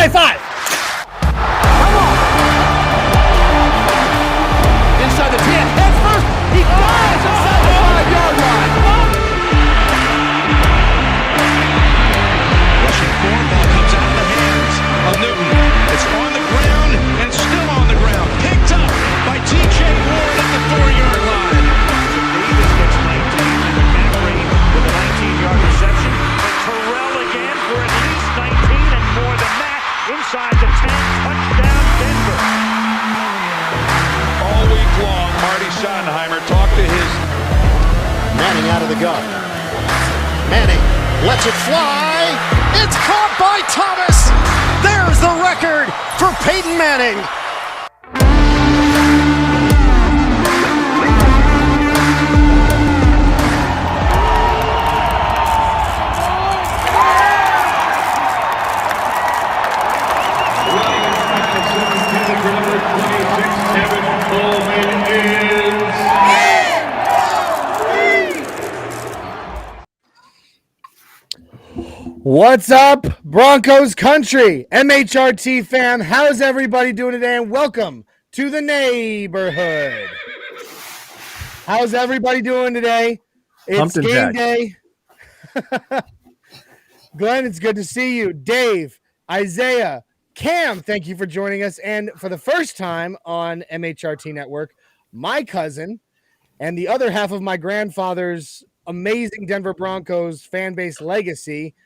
high five. Come on. Inside the 10, heads first. He flies inside the 5-yard line. Rushing forward, ball comes out of the hands of Newton. It's on the ground and still on the ground. Picked up by T.J. Ward at the 4-yard line. Davis gets 19 and McCaffrey with a 19-yard reception. And Terrell again for at least 19 and more than that. Inside the 10, touchdown Denver. All week long, Marty Schottenheimer talked to his... Manning out of the gun. Manning lets it fly. It's caught by Thomas. There's the record for Peyton Manning. What's up, Broncos country, MHRT fam? How's everybody doing today? And welcome to the Neigh-borhood. How's everybody doing today? It's game day. Glenn, it's good to see you. Dave, Isaiah, Cam, thank you for joining us. And for the first time on MHRT Network, my cousin and the other half of my grandfather's amazing Denver Broncos fan base legacy,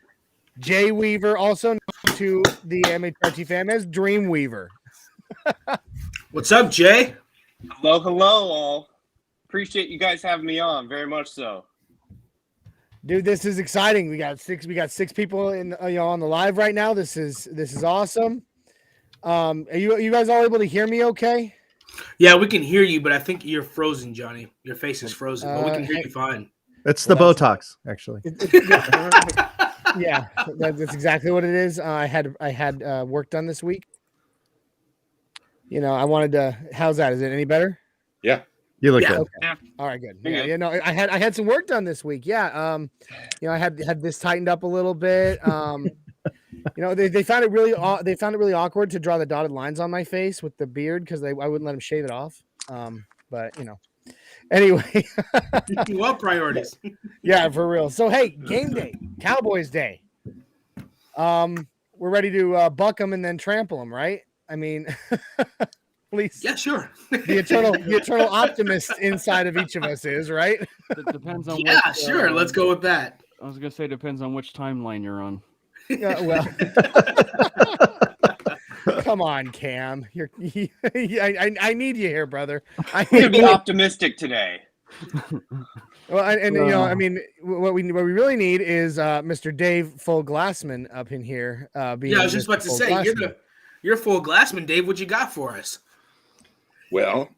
Jay Weaver, also known to the MHRT fam as Dream Weaver. What's up, Jay? Hello, all. Appreciate you guys having me on, very much so. Dude, this is exciting. We got six people in on the live right now. This is awesome. Are you guys all able to hear me okay? Yeah, we can hear you, but I think you're frozen, Johnny. Your face is frozen, but we can hear you fine. It's the Botox, actually. Yeah, that's exactly what it is. I had work done this week. You know, I wanted to. How's that? Is it any better? Yeah, you look good. Okay. All right, good. Yeah, no, I had some work done this week. Yeah, I had this tightened up a little bit. They found it really awkward to draw the dotted lines on my face with the beard because I wouldn't let them shave it off. But anyway. Well, priorities. Yeah, for real. So hey, game day, Cowboys day. We're ready to buck them and then trample them, right? I mean, please. Yeah, sure. the eternal optimist inside of each of us is, right? It depends on. Yeah, sure. Let's go with that. I was gonna say depends on which timeline you're on. Yeah, well. Come on, Cam. I need you here, brother. I'm gonna be optimistic today. Well, I mean, what we really need is Mr. Dave Full Glassman up in here. I was just about to say you're Full Glassman, Dave. What you got for us? well,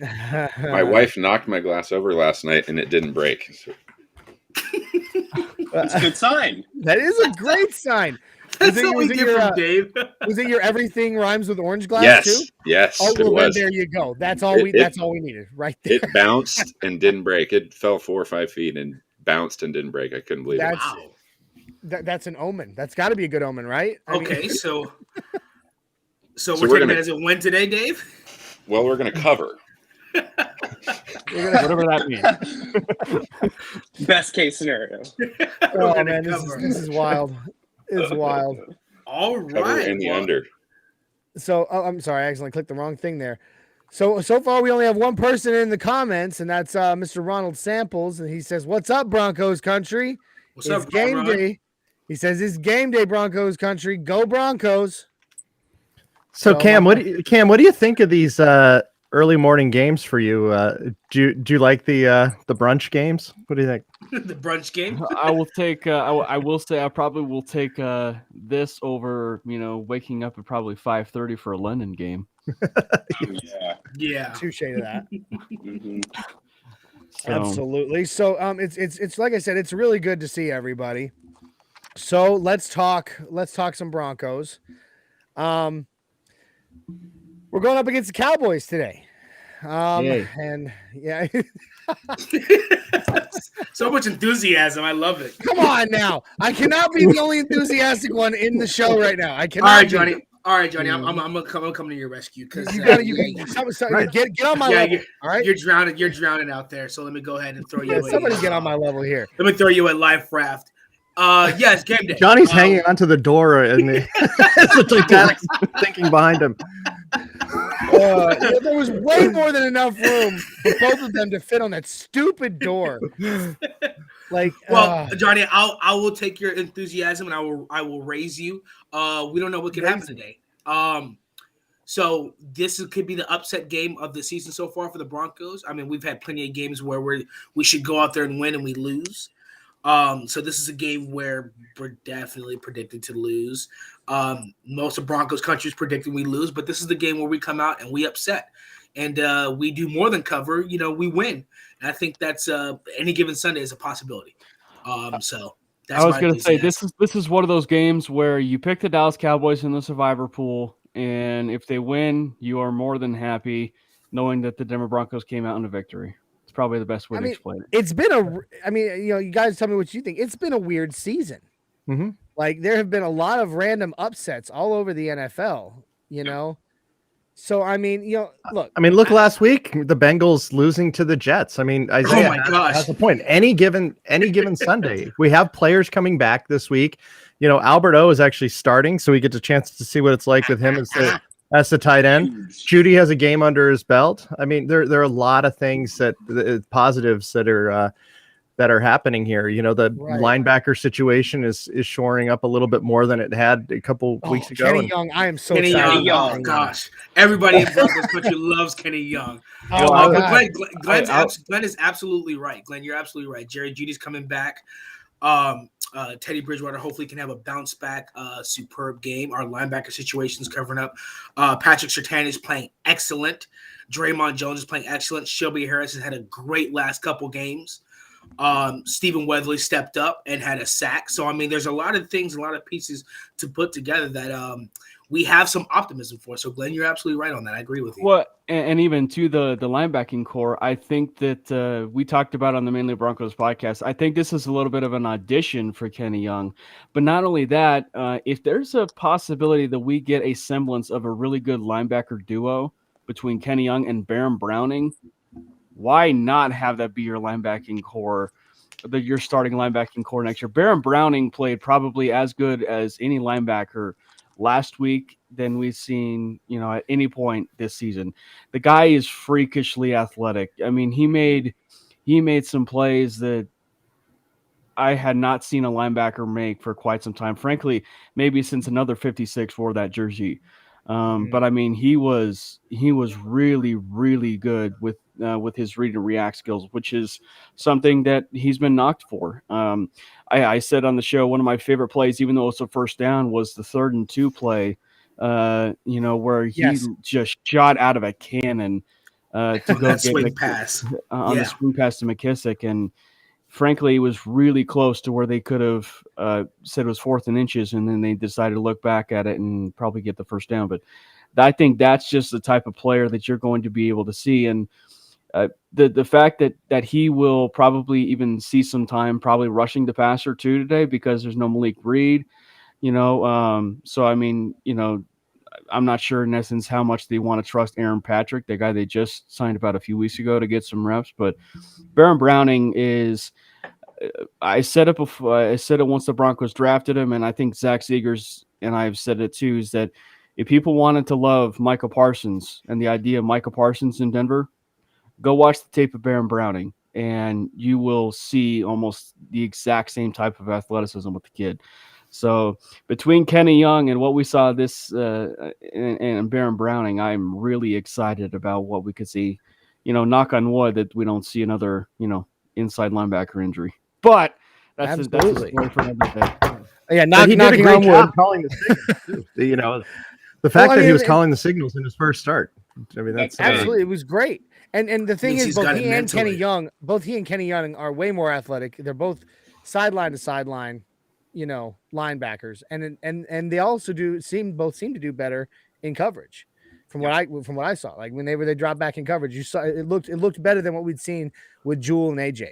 my wife knocked my glass over last night and it didn't break. So. That's a good sign. That is a great sign. That's what we get from Dave. Was it your everything rhymes with orange glass too? Yes. Oh, well, it was. there you go. That's all we needed right there. It bounced and didn't break. It fell 4 or 5 feet and bounced and didn't break. I couldn't believe it. Wow. That's an omen. That's got to be a good omen, right? So we're taking it as a win today, Dave? Well, we're going to cover. Whatever that means. Best case scenario. Oh, man, this is wild. It's wild. All right. Cover in the under. So, I'm sorry. I accidentally clicked the wrong thing there. So far, we only have one person in the comments, and that's Mr. Ronald Samples. And he says, "What's up, Broncos country? What's up, game Ron? day." He says, "It's game day, Broncos country. Go Broncos." So Cam, what do you think of these early morning games for you? Do you like the brunch games? What do you think? The brunch game. I will take. I will say I probably will take this over. Waking up at probably 5:30 for a London game. Yeah. Touche to that. Mm-hmm. Absolutely. So it's like I said, it's really good to see everybody. So let's talk some Broncos. We're going up against the Cowboys today. Yay. And yeah. So much enthusiasm. I love it. Come on now. I cannot be the only enthusiastic one in the show right now. I cannot. All right, be. Johnny. All right, Johnny. I'm gonna come to your rescue because You gotta Right. get on my level. All right. You're drowning out there. So let me go ahead and throw you. Somebody get on my level here. Let me throw you a life raft. Yes, game day. Johnny's hanging onto the door, and the Titanic's sinking behind him. There was way more than enough room for both of them to fit on that stupid door. Johnny, I will take your enthusiasm and I will raise you. We don't know what could happen today. So this could be the upset game of the season so far for the Broncos. I mean, we've had plenty of games where we should go out there and win and we lose. So this is a game where we're definitely predicted to lose. Most of Broncos country is predicting we lose, but this is the game where we come out and we upset. And we do more than cover, we win. And I think that's any given Sunday is a possibility. So that's I was going to say, this is one of those games where you pick the Dallas Cowboys in the survivor pool, and if they win, you are more than happy knowing that the Denver Broncos came out in a victory. It's probably the best way to explain it. It's been you guys tell me what you think. It's been a weird season. Mm-hmm. Like there have been a lot of random upsets all over the NFL, So look last week, the Bengals losing to the Jets. I mean, Isaiah, oh my gosh, that's the point. Any given Sunday, we have players coming back this week. Albert O is actually starting, so we get a chance to see what it's like with him as the tight end. Judy has a game under his belt. I mean, there are a lot of things positives that are happening here. The linebacker situation is shoring up a little bit more than it had a couple weeks ago. Kenny Young, I am so excited. Kenny Young. Oh gosh, everybody in Broncos country loves Kenny Young. Glenn is absolutely right. Glenn, you're absolutely right. Jerry Judy's coming back. Teddy Bridgewater hopefully can have a bounce back, superb game. Our linebacker situation is covering up. Patrick Surtain is playing excellent. Draymond Jones is playing excellent. Shelby Harris has had a great last couple games. Stephen Weatherly stepped up and had a sack. So, I mean, there's a lot of things, a lot of pieces to put together that we have some optimism for. So, Glenn, you're absolutely right on that. I agree with you. Well, and even to the linebacking core, I think that we talked about on the Mainly Broncos podcast, I think this is a little bit of an audition for Kenny Young. But not only that, if there's a possibility that we get a semblance of a really good linebacker duo between Kenny Young and Baron Browning, why not have that be your linebacking core, your starting linebacking core next year? Baron Browning played probably as good as any linebacker last week than we've seen, at any point this season. The guy is freakishly athletic. I mean, he made some plays that I had not seen a linebacker make for quite some time. Frankly, maybe since another 56 wore that jersey. But I mean, he was really, really good with his read and react skills, which is something that he's been knocked for. I said on the show, one of my favorite plays, even though it's a first down, was the 3rd and 2 play, where he just shot out of a cannon to go that get swing pass on the swing pass to McKissick. And frankly, it was really close to where they could have said it was 4th and inches, and then they decided to look back at it and probably get the first down. But I think that's just the type of player that you're going to be able to see. And the fact that he will probably even see some time probably rushing the passer too today because there's no Malik Reed, so I mean, I'm not sure in essence how much they want to trust Aaron Patrick, the guy they just signed about a few weeks ago, to get some reps. But Baron Browning is, I said it before, I said it once the Broncos drafted him, and I think Zach Zegers and I have said it too, is that if people wanted to love Micah Parsons and the idea of Micah Parsons in Denver, go watch the tape of Baron Browning, and you will see almost the exact same type of athleticism with the kid. So between Kenny Young and what we saw and Baron Browning, I'm really excited about what we could see. Knock on wood that we don't see another, inside linebacker injury. But that's a story for another day. Yeah, knocking on wood. Calling the signals, the fact that he was calling the signals in his first start. I mean, that's absolutely, it was great. And the thing is, both he and Kenny Young are way more athletic. They're both sideline to sideline, linebackers, and they also seem to do better in coverage. from what I saw. Like when they dropped back in coverage, you saw it looked better than what we'd seen with Jewel and AJ.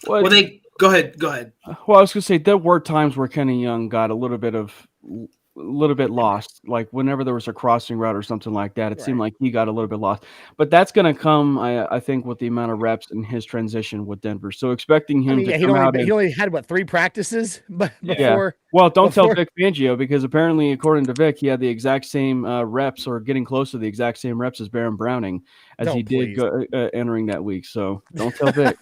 Well, they go ahead. Well, I was gonna say there were times where Kenny Young got a little bit lost. Like whenever there was a crossing route or something like that, it seemed like he got a little bit lost. But that's gonna come, I think, with the amount of reps in his transition with Denver. So expecting him to come out. He only had 3 practices before. Yeah. Well, don't tell Vic Fangio, because apparently, according to Vic, he had the exact same reps, or getting close to the exact same reps as Baron Browning as he did entering that week. So don't tell Vic.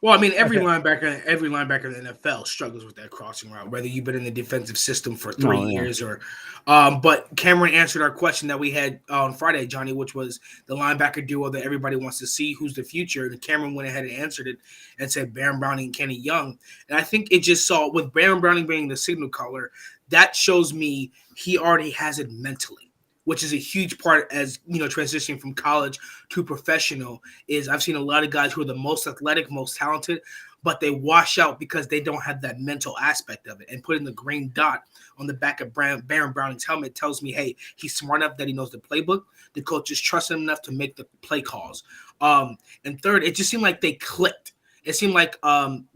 Well, I mean, every linebacker in the NFL struggles with that crossing route, whether you've been in the defensive system for 3 years or. But Cameron answered our question that we had on Friday, Johnny, which was the linebacker duo that everybody wants to see, who's the future. And Cameron went ahead and answered it and said Baron Browning and Kenny Young. And I think it just saw, with Baron Browning being the signal caller, that shows me he already has it mentally, which is a huge part as, transitioning from college to professional. Is I've seen a lot of guys who are the most athletic, most talented, but they wash out because they don't have that mental aspect of it. And putting the green dot on the back of Baron Browning's helmet tells me, hey, he's smart enough that he knows the playbook. The coaches trust him enough to make the play calls. And third, it just seemed like they clicked. It seemed like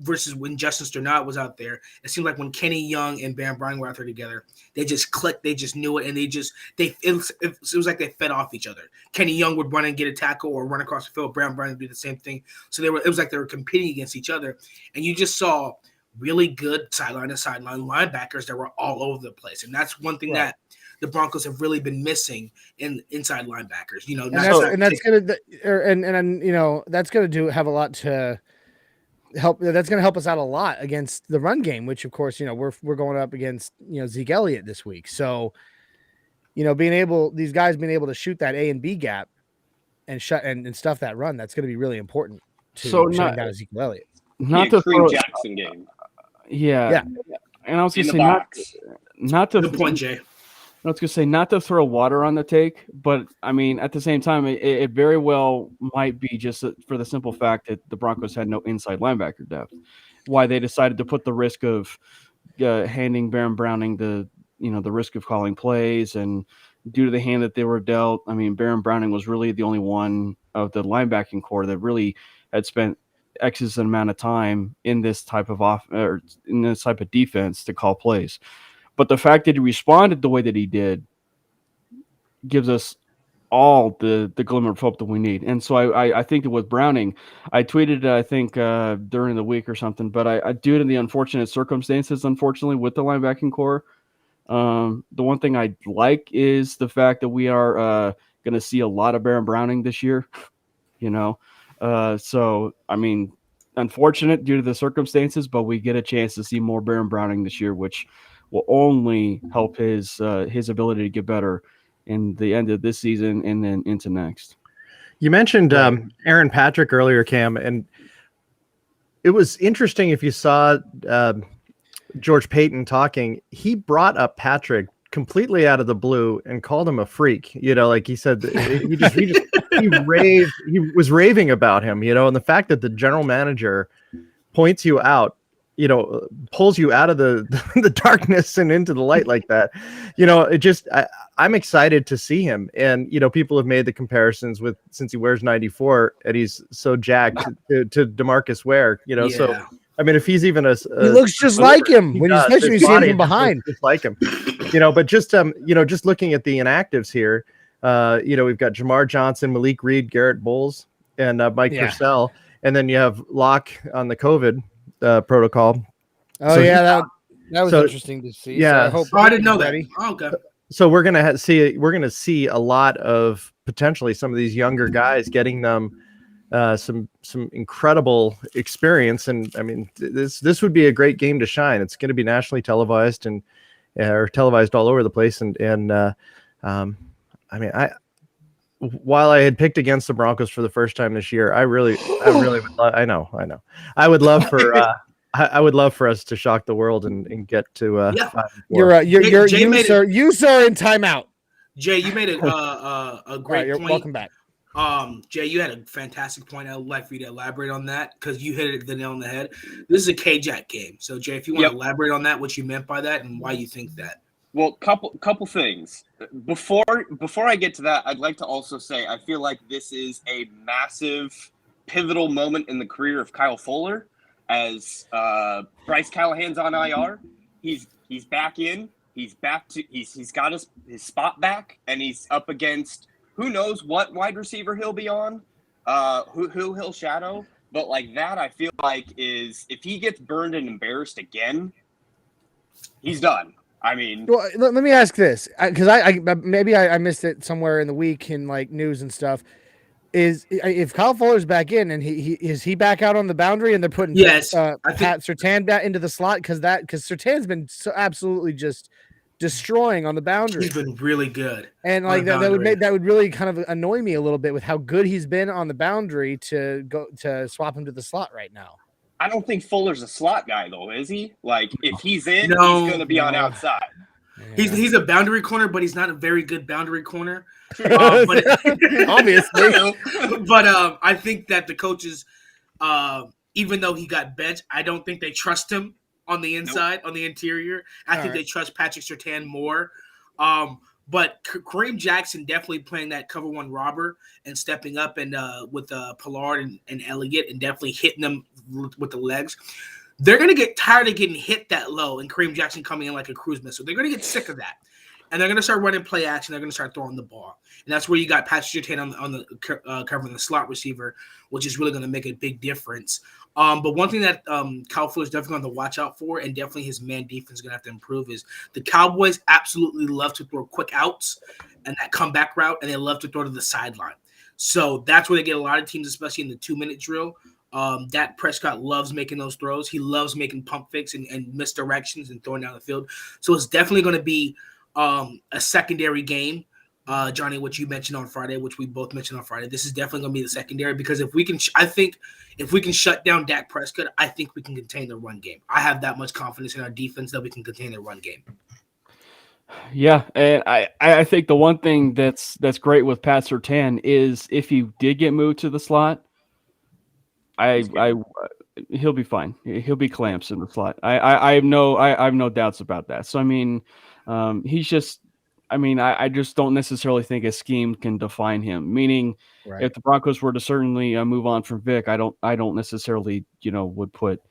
versus when Justin Sternad was out there, it seemed like when Kenny Young and Baron Browning were out there together, they just clicked. They just knew it, and it was like they fed off each other. Kenny Young would run and get a tackle or run across the field. Baron Browning would do the same thing. So it was like they were competing against each other, and you just saw really good sideline to sideline linebackers that were all over the place, and that's one thing that the Broncos have really been missing in inside linebackers. That's gonna have a lot to help. That's going to help us out a lot against the run game, which of course, we're going up against, Zeke Elliott this week. So, these guys being able to shoot that A and B gap and stuff that run, that's going to be really important to shutting down Zeke Elliott. Not the Cream Jackson game. Yeah. And I was going to say not to good point, Jay. I was going to say not to throw water on the take, but I mean, at the same time, it very well might be just for the simple fact that the Broncos had no inside linebacker depth. Why they decided to put the risk of handing Baron Browning the risk of calling plays, and due to the hand that they were dealt, I mean, Baron Browning was really the only one of the linebacking core that really had spent X's amount of time in this type of defense to call plays. But the fact that he responded the way that he did gives us all the glimmer of hope that we need. And so I think that with Browning, I tweeted, I think, during the week or something, but I due to the unfortunate circumstances, unfortunately, with the linebacking core, the one thing I like is the fact that we are going to see a lot of Baron Browning this year, So, I mean, unfortunate due to the circumstances, but we get a chance to see more Baron Browning this year, which will only help his ability to get better in the end of this season and then into next. You mentioned Aaron Patrick earlier, Cam, and it was interesting if you saw George Payton talking. He brought up Patrick completely out of the blue and called him a freak. Like he said, he was raving about him. And the fact that the general manager points you out, pulls you out of the darkness and into the light like that. I'm excited to see him. And, people have made the comparisons with, since he wears 94 and he's so jacked to DeMarcus Ware, so, I mean, if he's even he looks just like him especially you see him from behind, just like him, but just, just looking at the inactives here, we've got Jamar Johnson, Malik Reed, Garrett Bowles, and Mike Purcell. And then you have Locke on the COVID protocol. Oh, so that was interesting to see. Yeah, so I didn't know that. Oh, okay. So we're gonna see a lot of potentially some of these younger guys getting them some incredible experience, and I mean this would be a great game to shine. It's going to be nationally televised and or televised all over the place, and I mean while I had picked against the Broncos for the first time this year, I really would I know. I would love for I would love for us to shock the world and get to 5-4. You sir in timeout. Jay, you made a great point. Welcome back. Jay, you had a fantastic point. I would like for you to elaborate on that because you hit the nail on the head. This is a K-Jack game. So, Jay, if you want to elaborate on that, what you meant by that and why you think that. Well, couple things. Before I get to that, I'd like to also say I feel like this is a massive pivotal moment in the career of Kyle Fuller, as Bryce Callahan's on IR. He's back in. He's got his spot back, and he's up against who knows what wide receiver he'll be on, who he'll shadow. But like that, I feel like is if he gets burned and embarrassed again, he's done. I mean, well, let me ask this, because I maybe I missed it somewhere in the week in like news and stuff. Is if Kyle Fuller's back in and is he back out on the boundary and they're putting Yes, Pat Surtain back into the slot because Surtain's been so absolutely just destroying on the boundary. He's been really good, and like that would really kind of annoy me a little bit with how good he's been on the boundary to go to swap him to the slot right now. I don't think Fuller's a slot guy, though, is he? Like, if he's in, he's going to be on outside. Yeah. He's a boundary corner, but he's not a very good boundary corner. Obviously. But I think that the coaches, even though he got benched, I don't think they trust him on the inside, on the interior. I think they trust Patrick Surtain more. But Kareem Jackson definitely playing that cover one robber and stepping up and with Pollard and Elliott and definitely hitting them with the legs. They're going to get tired of getting hit that low and Kareem Jackson coming in like a cruise missile. They're going to get sick of that. And they're going to start running play action. They're going to start throwing the ball. And that's where you got Patrick Surtain on the covering the slot receiver, which is really going to make a big difference. But one thing that Kyle Fuller is definitely going to watch out for, and definitely his man defense is going to have to improve, is the Cowboys absolutely love to throw quick outs and that comeback route, and they love to throw to the sideline. So that's where they get a lot of teams, especially in the 2-minute drill. Dak Prescott loves making those throws. He loves making pump fakes and misdirections and throwing down the field. So it's definitely going to be a secondary game. Johnny, what you mentioned on Friday, which we both mentioned on Friday, this is definitely going to be the secondary because if we can, I think if we can shut down Dak Prescott, I think we can contain the run game. I have that much confidence in our defense that we can contain the run game. Yeah, and I think the one thing that's great with Pat Surtain is if he did get moved to the slot, he'll be fine. He'll be clamps in the slot. I have no doubts about that. So I mean, he's just. I mean, I just don't necessarily think a scheme can define him. Meaning, if the Broncos were to certainly move on from Vic, I don't necessarily, would put,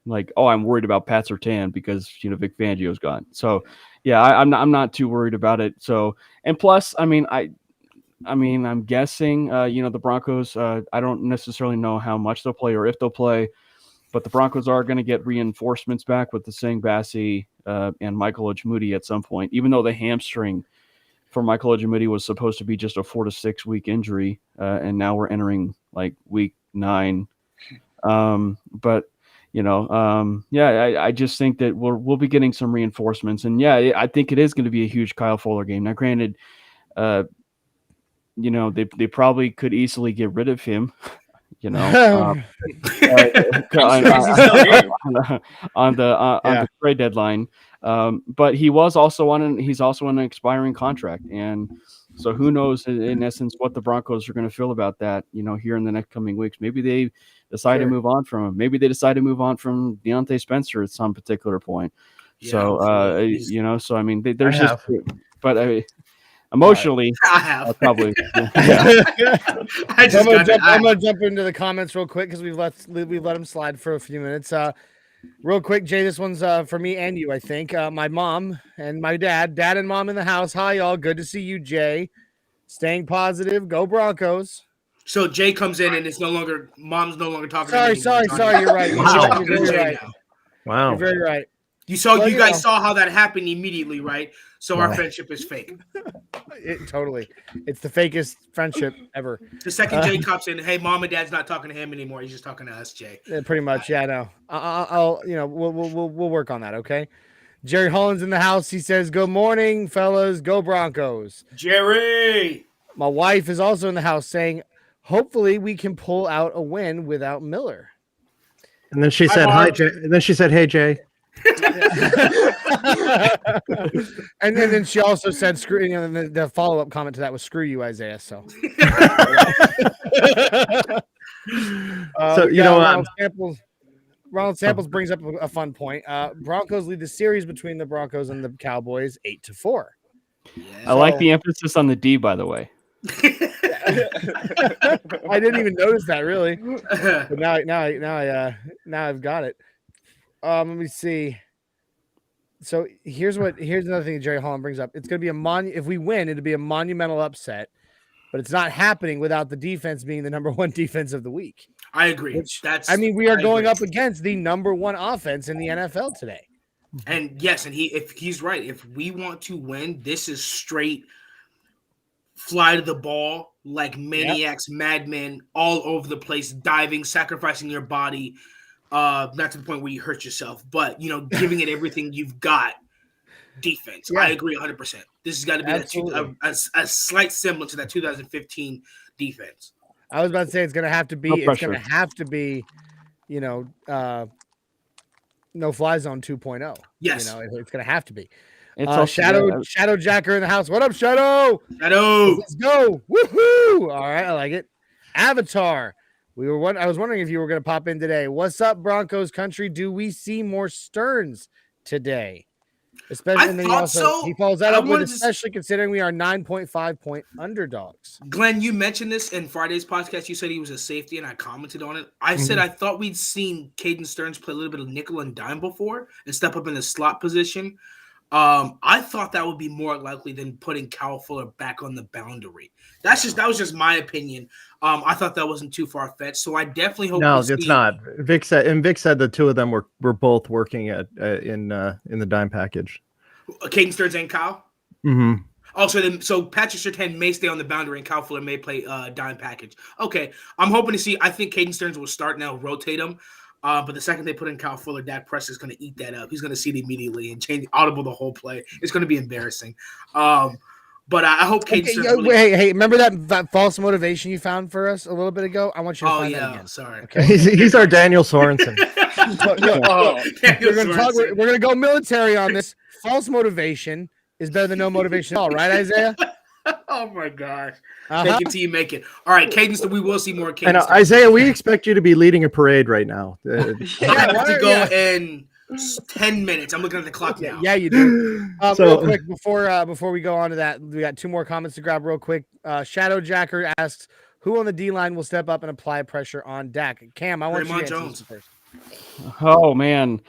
like, oh, I'm worried about Pat Surtain because Vic Fangio's gone. So, yeah, I'm not too worried about it. So, and plus, I mean, I'm guessing, the Broncos. I don't necessarily know how much they'll play or if they'll play. But the Broncos are going to get reinforcements back with the Singh Bassi and Michael Ojemudia at some point, even though the hamstring for Michael Ojemudia was supposed to be just a 4 to 6 week injury. And now we're entering like week 9. But, I just think that we'll be getting some reinforcements. And, yeah, I think it is going to be a huge Kyle Fuller game. Now, granted, they probably could easily get rid of him. On the trade deadline, but he's also on an expiring contract, and so who knows in essence what the Broncos are going to feel about that. Here in the next coming weeks, maybe they decide to move on from him. Maybe they decide to move on from Deontay Spencer at some particular point. Yeah, so so I mean, there's just, but emotionally, I have probably. I'm gonna jump into the comments real quick because we've let them slide for a few minutes. Real quick, Jay, this one's for me and you. I think my mom and my dad and mom in the house. Hi, y'all. Good to see you, Jay. Staying positive. Go Broncos. So Jay comes in and mom's no longer talking. Sorry. You're right. Wow. You're very right. Wow. You're very right. You guys saw how that happened immediately, right? So our friendship is fake. Totally. It's the fakest friendship ever. The second Jay comes in, hey, mom and dad's not talking to him anymore. He's just talking to us, Jay. Pretty much. Yeah, no. I'll we'll work on that, okay? Jerry Holland's in the house. He says, good morning, fellas. Go Broncos. Jerry. My wife is also in the house saying, hopefully we can pull out a win without Miller. And then she said, hi, Jay. And then she said, hey, Jay. And then she also said, "Screw." The follow-up comment to that was, "Screw you, Isaiah." So, samples. Ronald Samples brings up a fun point. Broncos lead the series between the Broncos and the Cowboys 8-4. I like the emphasis on the D, by the way. I didn't even notice that really, but now I've got it. Let me see. So here's another thing that Jerry Holland brings up. It's going to be if we win, it'll be a monumental upset, but it's not happening without the defense being the number one defense of the week. I agree. We are going up against the number one offense in the NFL today. And yes, if he's right, if we want to win, this is straight fly to the ball like maniacs, madmen, all over the place, diving, sacrificing your body, not to the point where you hurt yourself, but giving it everything you've got. Defense. Yeah. I agree 100%. This has got to be a slight semblance to that 2015 defense. I was about to say it's going to have to be. It's going to have to be, no fly zone 2.0. Yes, it's going to have to be. It's Shadow Jacker in the house. What up, Shadow? Let's go. Woohoo! All right, I like it. Avatar. I was wondering if you were going to pop in today. What's up, Broncos country? Do we see more Stearns today? Especially, he follows that up with especially considering we are 9.5 point underdogs. Glenn, you mentioned this in Friday's podcast. You said he was a safety, and I commented on it. I said I thought we'd seen Caden Stearns play a little bit of nickel and dime before and step up in the slot position. I thought that would be more likely than putting Kyle Fuller back on the boundary. That was just my opinion. I thought that wasn't too far fetched, so I definitely hope. No, it's not. Vic said the two of them were both working in the dime package. Caden Stearns and Kyle. Mm-hmm. So Patrick Surtain may stay on the boundary and Kyle Fuller may play dime package. Okay, I'm hoping to see. I think Caden Stearns will start now, rotate him. But the second they put in Kyle Fuller, Dak Prescott's going to eat that up. He's going to see it immediately and change audible the whole play. It's going to be embarrassing. But I hope Caden Stearns. Hey, remember that false motivation you found for us a little bit ago? I want you to find that again. Sorry. Okay? He's our Daniel Sorensen. We're going to go military on this. False motivation is better than no motivation at all, right, Isaiah? Oh my gosh! Take it till you make it. All right, Cadence. We will see more. Cadence. Isaiah, we expect you to be leading a parade right now. I have to go in 10 minutes. I'm looking at the clock now. Yeah, you do. Real quick before we go on to that, we got two more comments to grab real quick. Shadow Jacker asks, "Who on the D line will step up and apply pressure on Dak?" Cam, I want you to answer this first. Oh man.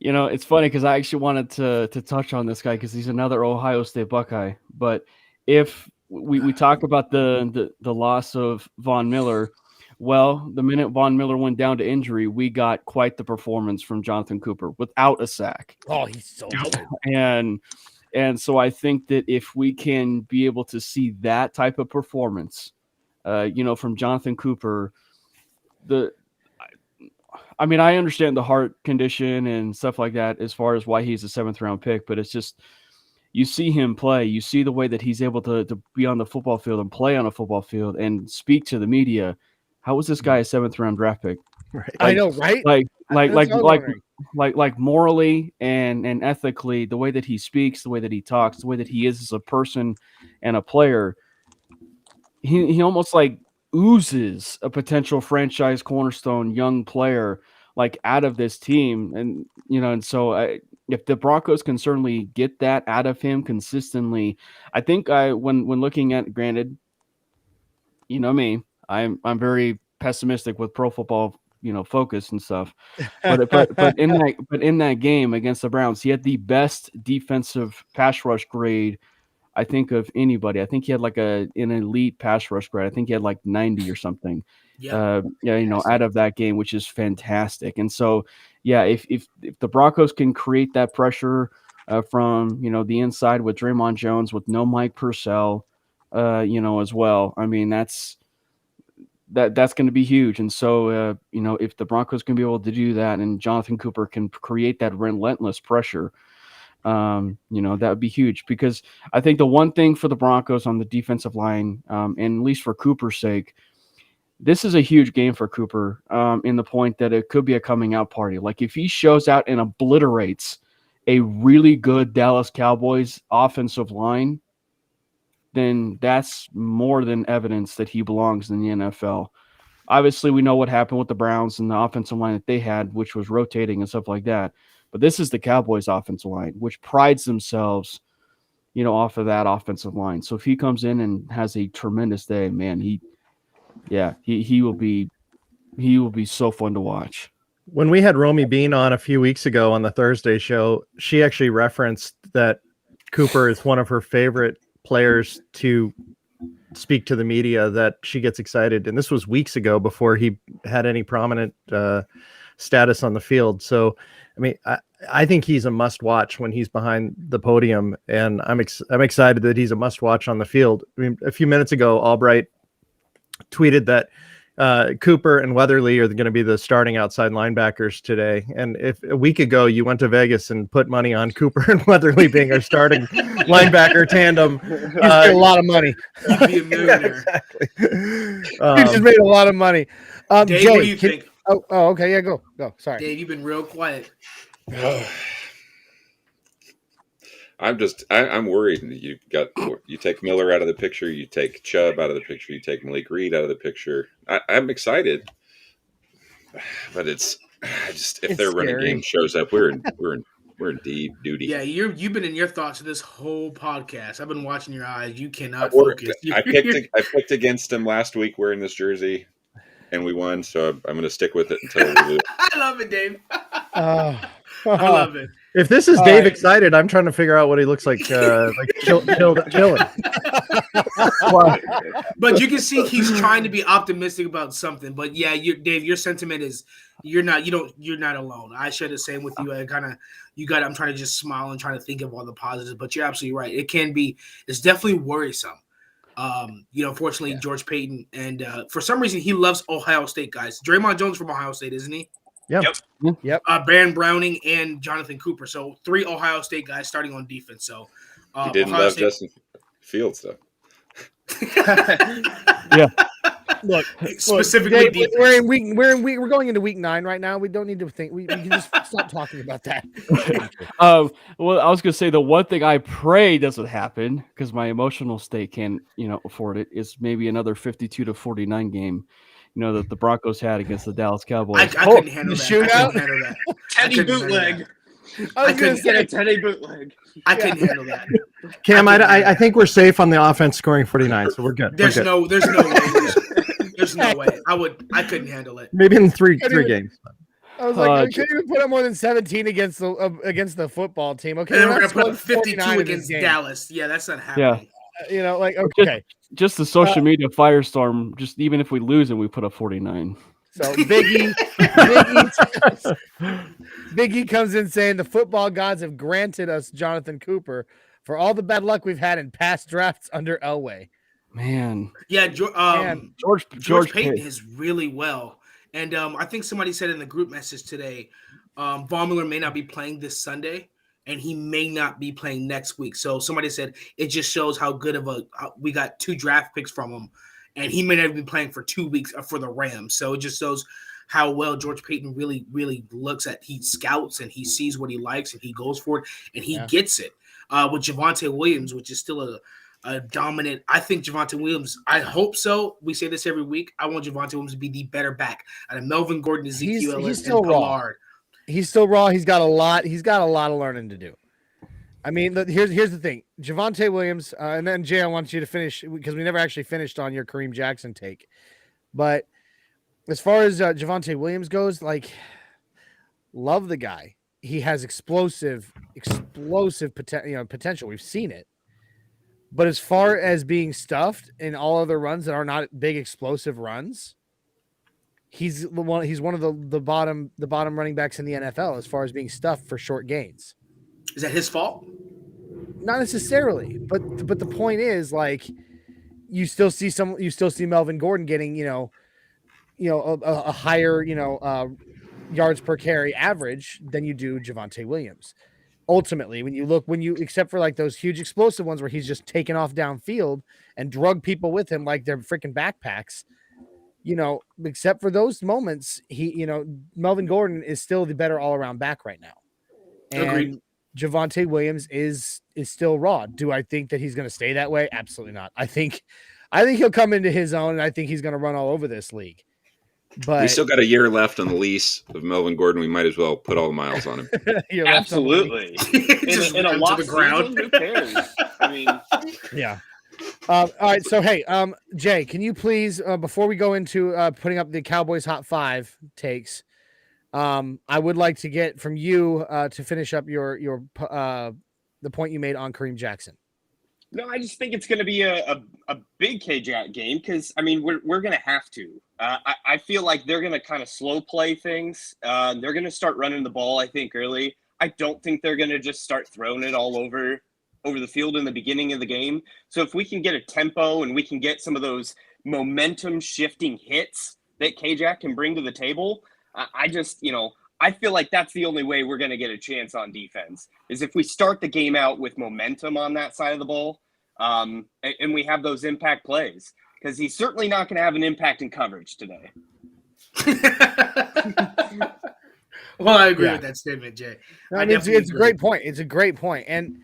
It's funny because I actually wanted to touch on this guy because he's another Ohio State Buckeye. But if we talk about the loss of Von Miller, well, the minute Von Miller went down to injury, we got quite the performance from Jonathan Cooper without a sack. Oh, he's so good. And so I think that if we can be able to see that type of performance, from Jonathan Cooper, I understand the heart condition and stuff like that as far as why he's a 7th round pick, but it's just you see him play, you see the way that he's able to be on the football field and play on a football field and speak to the media. How was this guy a 7th round draft pick? Right. I know, right? Like morally and ethically, the way that he speaks, the way that he talks, the way that he is as a person and a player, he almost like oozes a potential franchise cornerstone young player like out of this team. And so if the Broncos can certainly get that out of him consistently, I think when looking at, granted, me, I'm very pessimistic with Pro Football, focus and stuff, but in that game against the Browns, he had the best defensive pass rush grade I think of anybody. I think he had like an elite pass rush grade. I think he had like 90 or something. Out of that game, which is fantastic. And so, if the Broncos can create that pressure from the inside with Draymond Jones, with no Mike Purcell, as well. I mean, that's going to be huge. And so, if the Broncos can be able to do that, and Jonathan Cooper can create that relentless pressure, that would be huge, because I think the one thing for the Broncos on the defensive line, and at least for Cooper's sake, this is a huge game for Cooper, in the point that it could be a coming out party. Like if he shows out and obliterates a really good Dallas Cowboys offensive line, then that's more than evidence that he belongs in the NFL. obviously we know what happened with the Browns and the offensive line that they had, which was rotating and stuff like that. But this is the Cowboys offensive line, which prides themselves, off of that offensive line. So if he comes in and has a tremendous day, man, he will be so fun to watch. When we had Romy Bean on a few weeks ago on the Thursday show, she actually referenced that Cooper is one of her favorite players to speak to the media, that she gets excited. And this was weeks ago before he had any prominent status on the field. So, I mean, I think he's a must watch when he's behind the podium, and I'm excited that he's a must watch on the field. I mean, a few minutes ago, Albright tweeted that Cooper and Weatherly are going to be the starting outside linebackers today. And if a week ago you went to Vegas and put money on Cooper and Weatherly being our starting linebacker tandem, you get a lot of money. You'd be a millionaire. Exactly. You just made a lot of money. Dave, Jay, what do you think? Oh, okay, yeah, go. Sorry, Dave, you've been real quiet. I'm worried. You take Miller out of the picture, you take Chubb out of the picture, you take Malik Reed out of the picture. I'm excited, but if their running game shows up, we're in deep duty. Yeah, you've been in your thoughts of this whole podcast. I've been watching your eyes. You cannot focus. I picked against him last week wearing this jersey, and we won. So I'm going to stick with it until we lose. I love it, Dave. I love it. If this is Dave excited, I'm trying to figure out what he looks like chilling. But you can see he's trying to be optimistic about something. But yeah, Dave, your sentiment is you're not alone. I share the same with you. I'm trying to just smile and trying to think of all the positives. But you're absolutely right. It's definitely worrisome. Fortunately, George Payton, and for some reason he loves Ohio State guys. Draymond Jones from Ohio State, isn't he? Yep. Baron Browning and Jonathan Cooper. So 3 Ohio State guys starting on defense. So he didn't Ohio love State... Justin Fields though. Yeah. Look, specifically Jay, we're going into week 9 right now. We don't need to think. We can just stop talking about that. Well, I was gonna say the one thing I pray doesn't happen, because my emotional state can't afford it, is maybe another 52-49 game. That the Broncos had against the Dallas Cowboys. I couldn't handle that. Shootout? Teddy bootleg. I couldn't Get a Teddy bootleg. I couldn't handle that. Cam, I think we're safe on the offense scoring 49, so we're good. There's no way. There's no way. I couldn't handle it. Maybe in three games. I was like, I couldn't even put up more than 17 against the football team. Okay, And then we're not gonna put up scoring 52 49 in against this game. Dallas. Yeah, that's not happening. Okay. Just the social media firestorm. Just even if we lose and we put up 49. So Biggie comes in saying the football gods have granted us Jonathan Cooper for all the bad luck we've had in past drafts under Elway. Man. Yeah, George Payton Payton is really well. And I think somebody said in the group message today, Von Miller may not be playing this Sunday, and he may not be playing next week. So somebody said it just shows how good of we got 2 draft picks from him, and he may not be playing for 2 weeks for the Rams. So it just shows how well George Payton really, really looks at. He scouts and he sees what he likes and he goes for it and he gets it. With Javonte Williams, which is still a dominant. I think Javonte Williams, I hope so. We say this every week. I want Javonte Williams to be the better back out of Melvin Gordon, Ezekiel Elliott, he's still and Pollard. He's still raw. He's got a lot of learning to do. I mean, here's the thing. Javonte Williams, and then Jay, I want you to finish because we never actually finished on your Kareem Jackson take. But as far as Javonte Williams goes, love the guy. He has explosive potential. We've seen it. But as far as being stuffed in all other runs that are not big explosive runs, he's one of the bottom running backs in the NFL as far as being stuffed for short gains. Is that his fault? Not necessarily, but the point is, you still see Melvin Gordon getting a higher yards per carry average than you do Javonte Williams. Ultimately, except for those huge explosive ones where he's just taken off downfield and drug people with him like they're freaking backpacks, except for those moments, Melvin Gordon is still the better all around back right now. And agreed. Javonte Williams is still raw. Do I think that he's going to stay that way? Absolutely not. I think he'll come into his own, and I think he's going to run all over this league. But we still got a year left on the lease of Melvin Gordon. We might as well put all the miles on him. Absolutely. in a lost season, who cares? I mean, yeah. All right. So, hey, Jay, can you please, before we go into putting up the Cowboys Hot 5 takes, I would like to get from you to finish up the point you made on Kareem Jackson. No, I just think it's going to be a big KJ game because, I mean, we're going to have to. I feel like they're going to kind of slow play things. They're going to start running the ball, I think, early. I don't think they're going to just start throwing it all over the field in the beginning of the game. So if we can get a tempo and we can get some of those momentum shifting hits that KJ can bring to the table, I just, I feel like that's the only way we're going to get a chance on defense is if we start the game out with momentum on that side of the ball. And we have those impact plays because he's certainly not going to have an impact in coverage today. Well, I agree with that statement, Jay. I mean, it's a great point. It's a great point. And,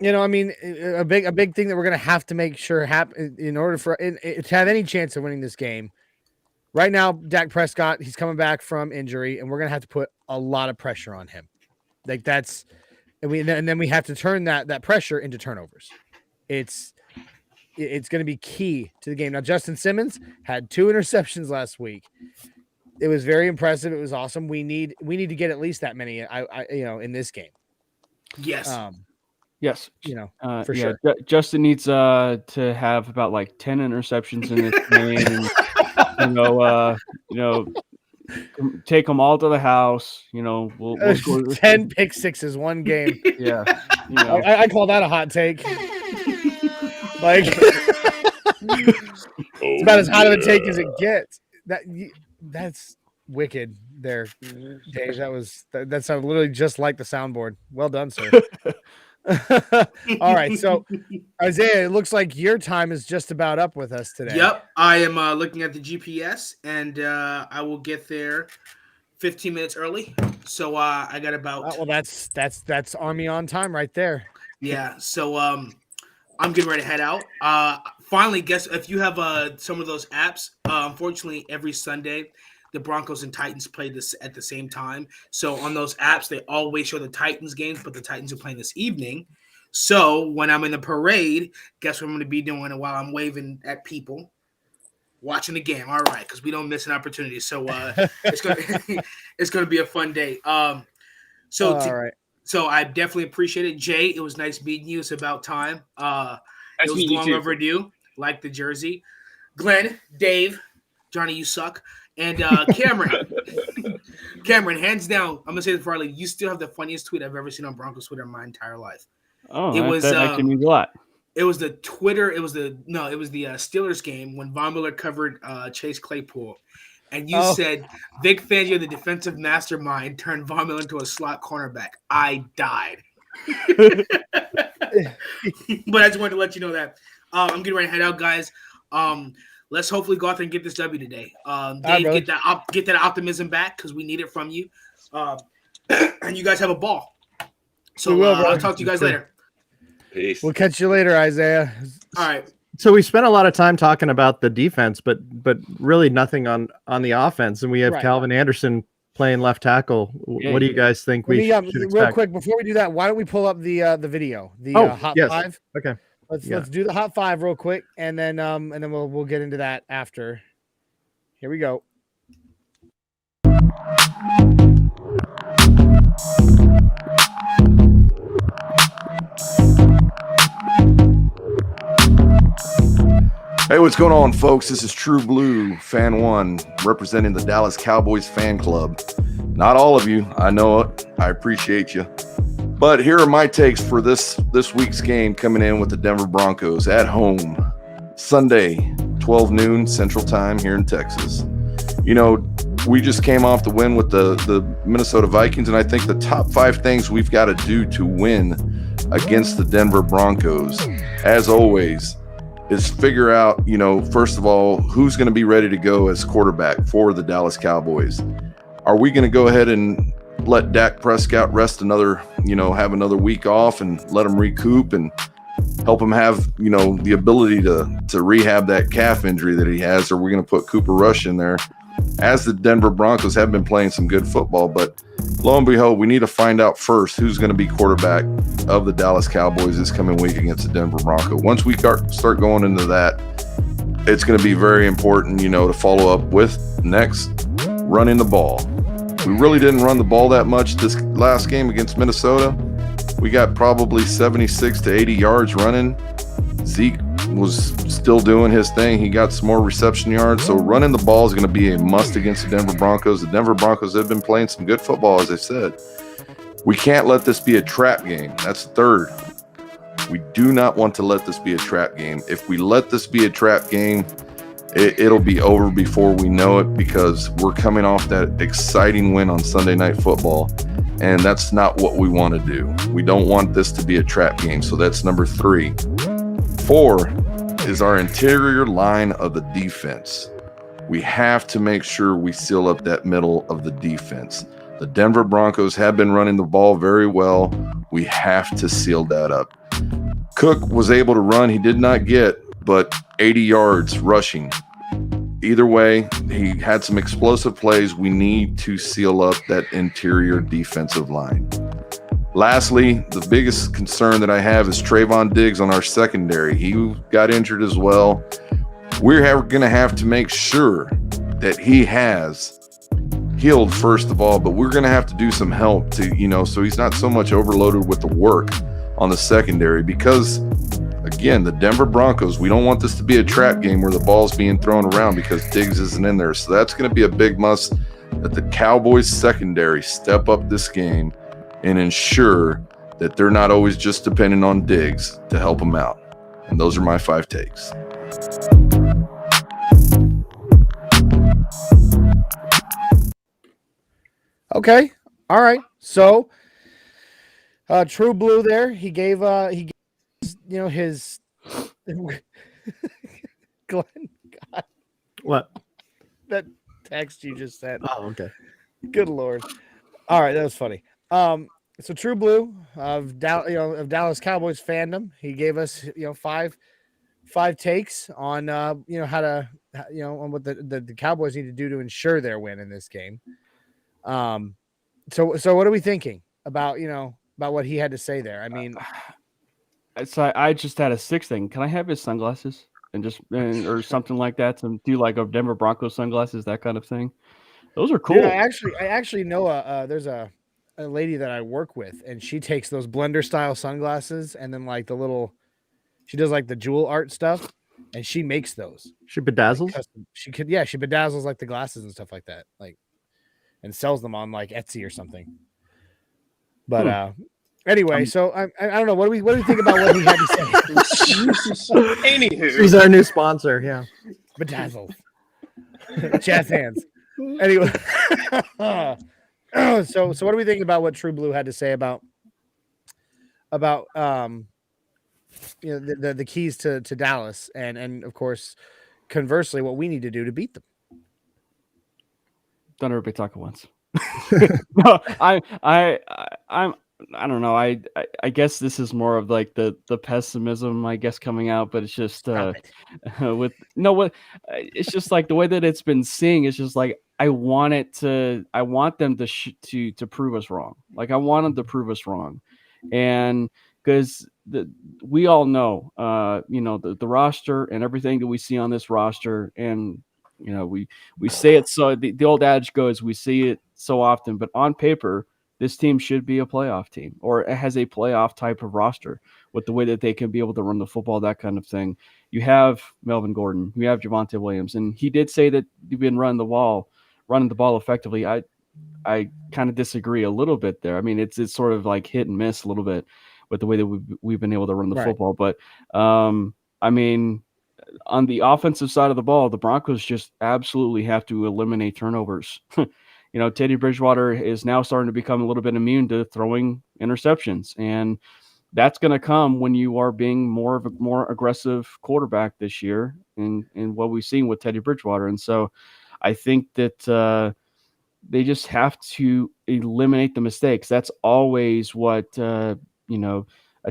I mean, a big thing that we're going to have to make sure happen in order to have any chance of winning this game. Right now, Dak Prescott, he's coming back from injury, and we're going to have to put a lot of pressure on him. Like and then we have to turn that pressure into turnovers. It's going to be key to the game. Now, Justin Simmons had 2 interceptions last week. It was very impressive. It was awesome. We need to get at least that many. In this game. Yes. Yes. For sure. Justin needs to have about like 10 interceptions in this game. And, take them all to the house. We'll score 10 pick sixes one game. Yeah. I call that a hot take. Like it's about as hot of a take as it gets. That's wicked there, Dave. That sounded literally just like the soundboard. Well done, sir. All right, so Isaiah, it looks like your time is just about up with us today. Yep, I am looking at the GPS, and I will get there 15 minutes early. So I got about. Well, that's Army on time right there. Yeah. So I'm getting ready to head out. Finally, guess if you have some of those apps. Unfortunately, every Sunday, the Broncos and Titans play this at the same time. So on those apps, they always show the Titans games, but the Titans are playing this evening. So when I'm in the parade, guess what I'm going to be doing while I'm waving at people? Watching the game. All right, because we don't miss an opportunity. So it's going to be a fun day. All right. So I definitely appreciate it. Jay, it was nice meeting you. It's about time. It was long overdue, like the jersey. Glenn, Dave, Johnny, you suck. And Cameron, hands down, I'm going to say this probably, you still have the funniest tweet I've ever seen on Broncos Twitter in my entire life. Oh, that actually means a lot. It was the Steelers game when Von Miller covered Chase Claypool. And you said, Vic Fangio, the defensive mastermind, turned Von Miller into a slot cornerback. I died. But I just wanted to let you know that. I'm getting ready to head out, guys. Let's hopefully go out there and get this W today. Dave, get that optimism back because we need it from you. And you guys have a ball. So I'll talk to you guys later. Peace. We'll catch you later, Isaiah. All right. So we spent a lot of time talking about the defense, but really nothing on the offense. And we have Calvin Anderson playing left tackle. What do you guys think we should expect? Real quick, before we do that, why don't we pull up the video, Hot 5? Okay. Let's do the Hot 5 real quick, and then we'll get into that after. Here we go. Hey, what's going on, folks? This is True Blue Fan One, representing the Dallas Cowboys fan club. Not all of you, I know it. I appreciate you. But here are my takes for this week's game coming in with the Denver Broncos at home, Sunday, 12 noon Central Time here in Texas. We just came off the win with the Minnesota Vikings, and I think the top 5 things we've got to do to win against the Denver Broncos, as always, is figure out, first of all, who's going to be ready to go as quarterback for the Dallas Cowboys. Are we going to go ahead and let Dak Prescott rest have another week off and let him recoup and help him have, the ability to rehab that calf injury that he has? Or we're going to put Cooper Rush in there as the Denver Broncos have been playing some good football. But lo and behold, we need to find out first who's going to be quarterback of the Dallas Cowboys this coming week against the Denver Broncos. Once we start going into that, it's going to be very important, to follow up with next running the ball. We really didn't run the ball that much this last game against Minnesota. We got probably 76 to 80 yards running. Zeke was still doing his thing. He got some more reception yards. So running the ball is going to be a must against the Denver Broncos. The Denver Broncos have been playing some good football, as I said. We can't let this be a trap game. That's the third. We do not want to let this be a trap game. If we let this be a trap game, it'll be over before we know it, because we're coming off that exciting win on Sunday Night Football, and that's not what we want to do. We don't want this to be a trap game. So that's number 3. 4 is our interior line of the defense. We have to make sure we seal up that middle of the defense. The Denver Broncos have been running the ball very well. We have to seal that up. Cook was able to run. He did not get but 80 yards rushing. Either way, he had some explosive plays. We need to seal up that interior defensive line. Lastly, the biggest concern that I have is Trayvon Diggs on our secondary. He got injured as well. We're going to have to make sure that he has healed, first of all, but we're going to have to do some help to, so he's not so much overloaded with the work on the secondary, because again, the Denver Broncos, we don't want this to be a trap game where the ball's being thrown around because Diggs isn't in there. So that's going to be a big must, that the Cowboys secondary step up this game and ensure that they're not always just depending on Diggs to help them out. And those are my 5 takes. Okay. All right. So True Blue there, he gave his Glenn, God, What? that text you just sent. Oh, okay. Good Lord. All right, that was funny. So True Blue of Dallas Cowboys fandom, he gave us five takes on on what the Cowboys need to do to ensure their win in this game. So what are we thinking about what he had to say there? I mean, So I just had a 6th thing. Can I have his sunglasses or something like that, to do like a Denver Broncos sunglasses, that kind of thing? Those are cool. Dude, I actually know there's a lady that I work with, and she takes those blender style sunglasses, and then like she does like the jewel art stuff, and she makes those. She bedazzles. Like she bedazzles like the glasses and stuff like that, like, and sells them on like Etsy or something. But anyway, so I don't know. What do we think about what he had to say? Anywho, He's our new sponsor. Yeah, Bedazzle, jazz hands. Anyway, so what do we think about what True Blue had to say about the keys to Dallas, and of course, conversely, what we need to do to beat them? Don't everybody talk at once. No, I don't know. I guess this is more of like the pessimism, I guess, coming out, but it's just it's just like the way that it's been seeing. It's just like I want them to prove us wrong. Like I want them to prove us wrong, and because we all know, the roster and everything that we see on this roster, and we say it, so the old adage goes, we see it so often, but on paper, this team should be a playoff team, or it has a playoff type of roster with the way that they can be able to run the football, that kind of thing. You have Melvin Gordon, you have Javonte Williams, and he did say that you've been running the ball effectively. I kind of disagree a little bit there. I mean, it's sort of like hit and miss a little bit with the way that we've been able to run the football. But I mean, on the offensive side of the ball, the Broncos just absolutely have to eliminate turnovers. Teddy Bridgewater is now starting to become a little bit immune to throwing interceptions, and that's going to come when you are being more aggressive quarterback this year, and what we've seen with Teddy Bridgewater. And so I think that they just have to eliminate the mistakes. That's always what a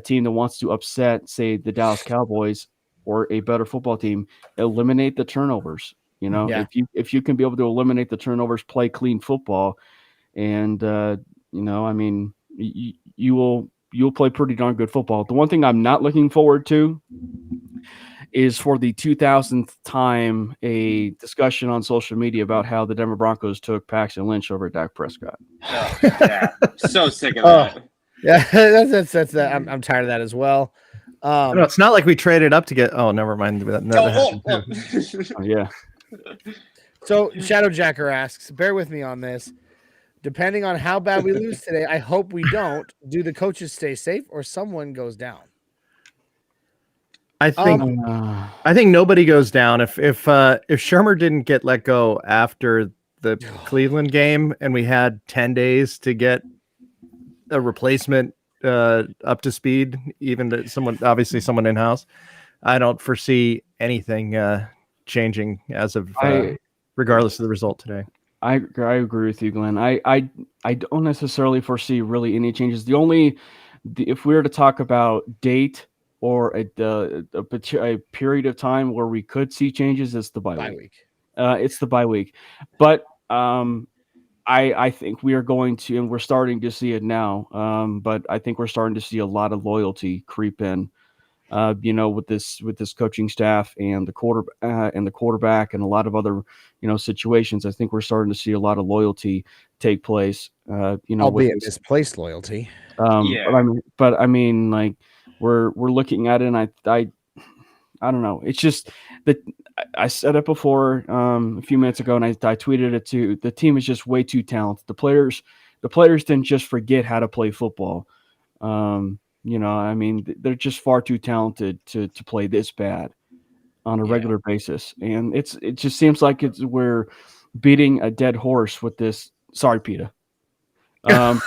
team that wants to upset, say, the Dallas Cowboys or a better football team, eliminate the turnovers. You know, Yeah. if you can be able to eliminate the turnovers, play clean football, and you know, I mean, you'll play pretty darn good football. The one thing I'm not looking forward to is for the 2000th time a discussion on social media about how the Denver Broncos took Paxton Lynch over Dak Prescott. Oh, yeah, so sick of that. Yeah, that's that. I'm tired of that as well. No, it's not like we traded up to get. Oh, never mind. That happened too. Yeah. So Shadowjacker asks, bear with me on this. Depending on how bad we lose today, I hope we don't. Do the coaches stay safe or someone goes down? I think nobody goes down. If Shermer didn't get let go after the Cleveland game and we had 10 days to get a replacement up to speed, even to someone in-house, I don't foresee anything changing as of regardless of the result today. I agree with you, Glenn. I don't necessarily foresee really any changes. If we were to talk about date or a period of time where we could see changes, it's the bye week. It's the bye week. But I think we are going to, and we're starting to see it now. But I think we're starting to see a lot of loyalty creep in. You know, with this coaching staff and the quarterback and a lot of other, you know, situations. I think we're starting to see a lot of loyalty take place. You know, albeit misplaced loyalty. But I mean, like we're looking at it, and I don't know. It's just that I said it before a few minutes ago, and I tweeted it too. The team is just way too talented. The players didn't just forget how to play football. You know, I mean, they're just far too talented to play this bad on a regular basis, and it just seems like we're beating a dead horse with this. Sorry, Peter. No,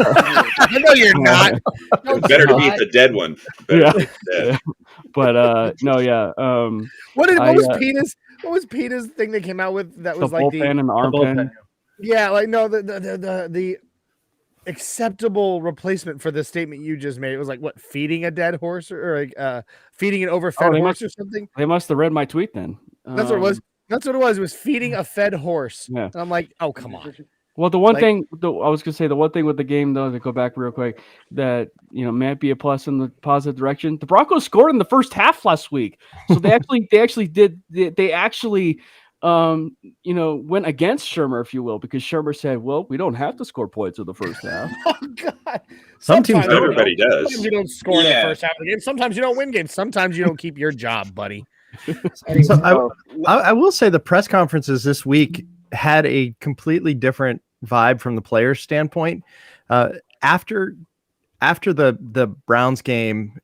you're not. Better to beat the dead one. Yeah. But no, yeah. What was Peter's thing they came out with that was the like bullpen and the arm pen? Yeah, like no, the acceptable replacement for the statement you just made. It was like what, feeding a dead horse or like feeding an overfed horse or something. They must have read my tweet then. That's what it was. That's what it was. It was feeding a fed horse. Yeah. And I'm like, oh, come on. Well, the one thing I was going to say, the one thing with the game, though, to go back real quick, that, you know, might be a plus in the positive direction. The Broncos scored in the first half last week. So they actually you know, went against Shermer, if you will, because Shermer said, well, we don't have to score points in the first half. Oh, God. Some teams, everybody does. Sometimes you don't score in the first half of the game. Sometimes you don't win games. Sometimes you don't keep your job, buddy. So I will say the press conferences this week had a completely different vibe from the players' standpoint. After the Browns game,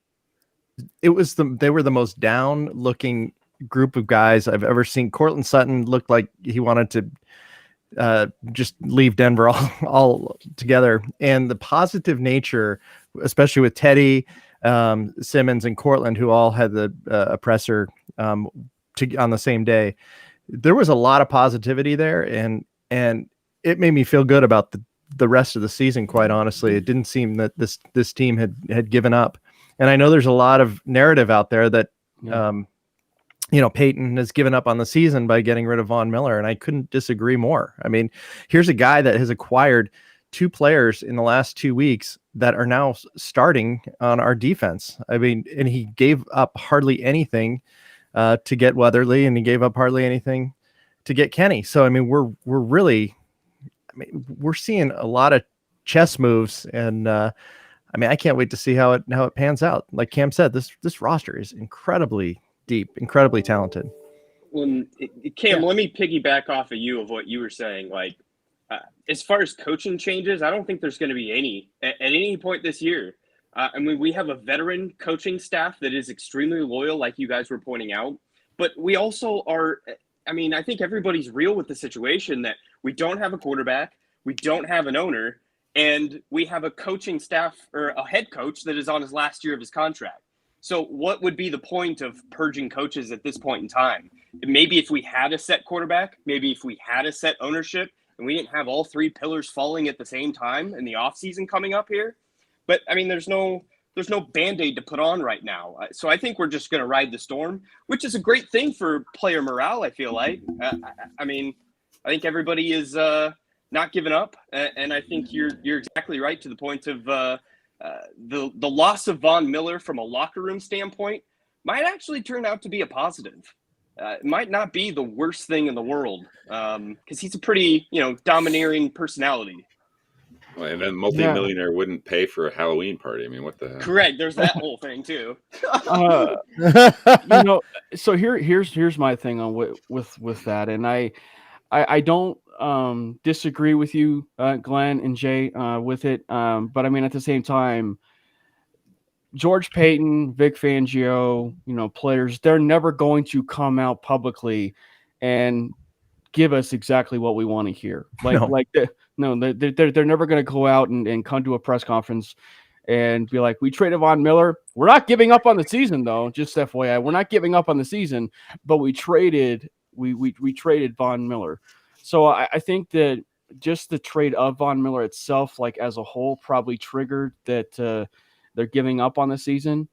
they were the most down looking group of guys I've ever seen. Cortland Sutton looked like he wanted to just leave Denver all together. And the positive nature, especially with Teddy, Simmons, and Cortland, who all had the presser on the same day, there was a lot of positivity there, and it made me feel good about the rest of the season. Quite honestly, it didn't seem that this team had given up. And I know there's a lot of narrative out there that you know, Peyton has given up on the season by getting rid of Von Miller, and I couldn't disagree more. I mean, here's a guy that has acquired 2 players in the last 2 weeks that are now starting on our defense. I mean, and he gave up hardly anything to get Weatherly, and he gave up hardly anything to get Kenny. So, I mean, we're seeing a lot of chess moves, and I mean, I can't wait to see how it pans out. Like Cam said, this roster is incredibly deep, incredibly talented. Cam, let me piggyback off of you of what you were saying. Like, as far as coaching changes, I don't think there's going to be any at any point this year. I mean, we have a veteran coaching staff that is extremely loyal, like you guys were pointing out. But we also are, I mean, I think everybody's real with the situation that we don't have a quarterback, we don't have an owner, and we have a coaching staff or a head coach that is on his last year of his contract. So what would be the point of purging coaches at this point in time? Maybe if we had a set quarterback, maybe if we had a set ownership, and we didn't have all 3 pillars falling at the same time in the offseason coming up here. But I mean, there's no Band-Aid to put on right now. So I think we're just going to ride the storm, which is a great thing for player morale, I feel like. I mean, I think everybody is not giving up, and I think you're exactly right to the point of the loss of Von Miller from a locker room standpoint might actually turn out to be a positive. It might not be the worst thing in the world because he's a pretty, domineering personality. Well, and then multi-millionaire wouldn't pay for a Halloween party. I mean, what the hell? Correct. There's that whole thing too. So here's my thing on with that, and I don't disagree with you, Glenn and Jay, with it. But I mean, at the same time, George Payton, Vic Fangio, players, they're never going to come out publicly and give us exactly what we want to hear. They're never going to go out and come to a press conference and be like, we traded Von Miller. We're not giving up on the season, though. Just FYI, we're not giving up on the season, but we traded Von Miller. So I think that just the trade of Von Miller itself, like as a whole, probably triggered that they're giving up on the season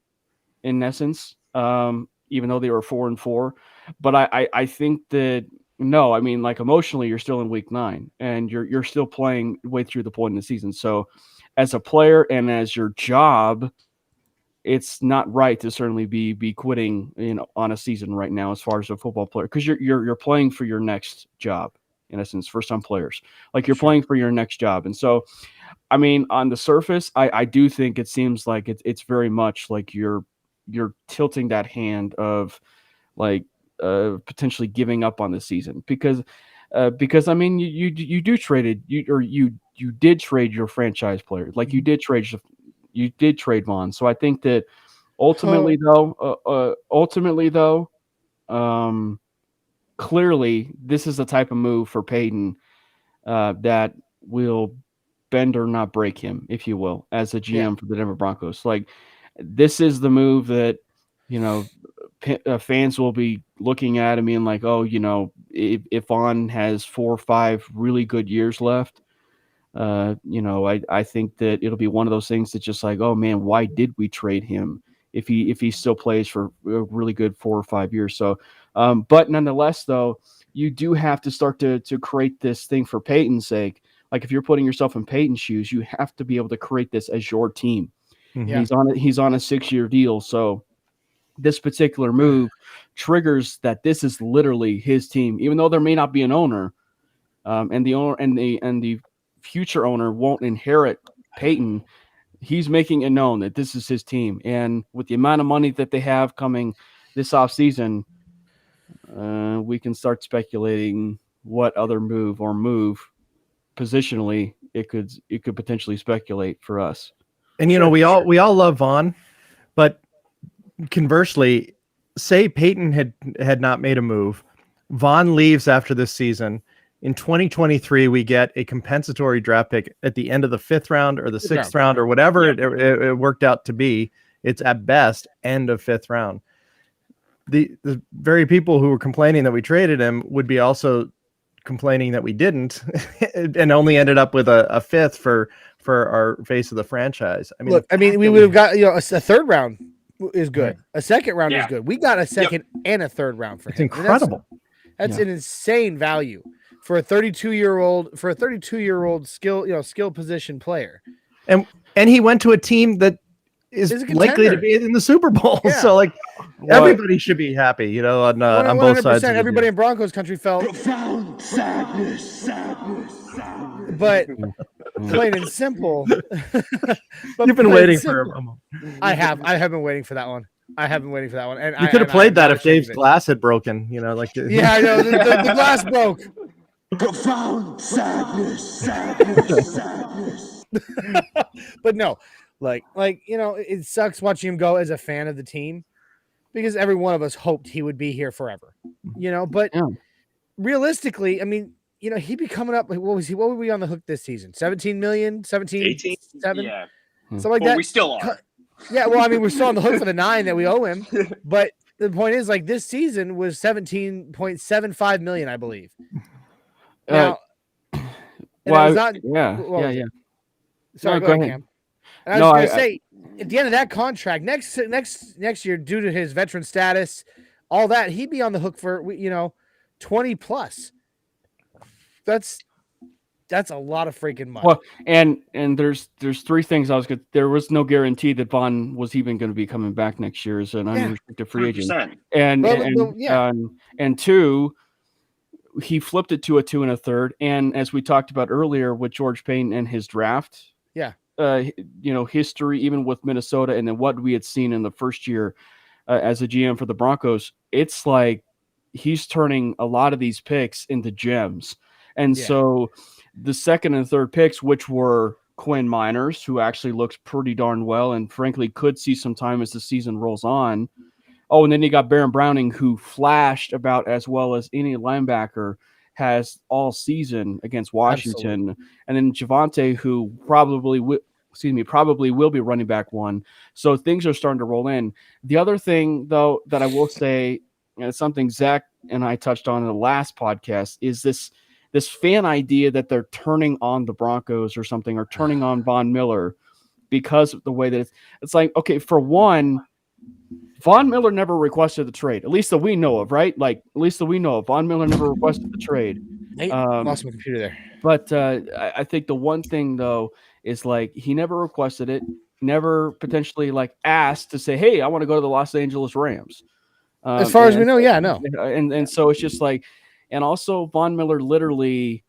in essence, even though they were 4-4. But I think that, no, I mean, like emotionally, you're still in week 9 and you're still playing way through the point in the season. So as a player and as your job, it's not right to certainly be quitting, on a season right now as far as a football player, because you're playing for your next job in essence. For some players, like you're playing for your next job, and so, I mean, on the surface, I do think it seems like it's very much like you're tilting that hand of like potentially giving up on the season because I mean you did trade your franchise player, like you did trade Vaughn. So I think that ultimately though, clearly this is the type of move for Payton that will bend or not break him, if you will, as a GM for the Denver Broncos. Like, this is the move that, fans will be looking at and being like, oh, if Vaughn has 4 or 5 really good years left, I think that it'll be one of those things that's just like, oh man, why did we trade him if he still plays for a really good 4 or 5 years? So, but nonetheless, though, you do have to start to create this thing for Peyton's sake. Like, if you're putting yourself in Peyton's shoes, you have to be able to create this as your team. Mm-hmm. He's on a 6-year deal, so this particular move triggers that this is literally his team, even though there may not be an owner, and the owner and the future owner won't inherit Peyton. He's making it known that this is his team, and with the amount of money that they have coming this offseason, we can start speculating what other move positionally it could potentially speculate for us. And we all love Vaughn, but conversely, say Peyton had not made a move, Vaughn leaves after this season. In 2023, we get a compensatory draft pick at the end of the 5th round or the 6th round or whatever it worked out to be. It's at best end of 5th round. The very people who were complaining that we traded him would be also complaining that we didn't and only ended up with a 5th for our face of the franchise. I mean, look, we would have got a 3rd round is good. A 2nd round is good. We got a 2nd and a 3rd round for him. It's incredible. That's an insane value for a 32-year-old skill position player. And he went to a team that is likely to be in the Super Bowl. Yeah. So everybody should be happy, on both sides. Everybody in Broncos country felt profound sadness. But plain and simple. You've been waiting for a moment. I have been waiting for that one. And you could have played that if Dave's glass had broken, Yeah, I know. The glass broke. Profound sadness. But no, it sucks watching him go as a fan of the team, because every one of us hoped he would be here forever, but realistically, I mean, he'd be coming up. What were we on the hook this season? 17 million, 17, 18? 7, yeah, something like that. We still are. Yeah, well, I mean, we're still on the hook for the 9 that we owe him, but the point is, this season was 17.75 million, I believe. Now, yeah. Sorry, go ahead, Cam. And I was going to say, at the end of that contract, next year, due to his veteran status, all that, he'd be on the hook for 20 plus. That's a lot of freaking money. Well, and there's three things there was no guarantee that Vaughn was even going to be coming back next year as an unrestricted free agent. And two, he flipped it to a 2 1/3. And as we talked about earlier with George Payton and his draft, history, even with Minnesota, and then what we had seen in the first year as a GM for the Broncos, it's like he's turning a lot of these picks into gems. And so the second and third picks, which were Quinn Miners, who actually looks pretty darn well and frankly could see some time as the season rolls on. Oh, and then you got Baron Browning, who flashed about as well as any linebacker has all season against Washington. Absolutely. And then Javonte, who probably will be running back one. So things are starting to roll in. The other thing, though, that I will say, and it's something Zach and I touched on in the last podcast, is this fan idea that they're turning on the Broncos or something, or turning on Von Miller because of the way that it's like, okay, for one, Von Miller never requested the trade, at least that we know of, right? Like, at least that we know of. Von Miller never requested the trade. Lost my computer there. But I think the one thing, though, is like he never requested it, never potentially like asked to say, hey, I want to go to the Los Angeles Rams. As far as we know, no. And so it's just like, and also Von Miller literally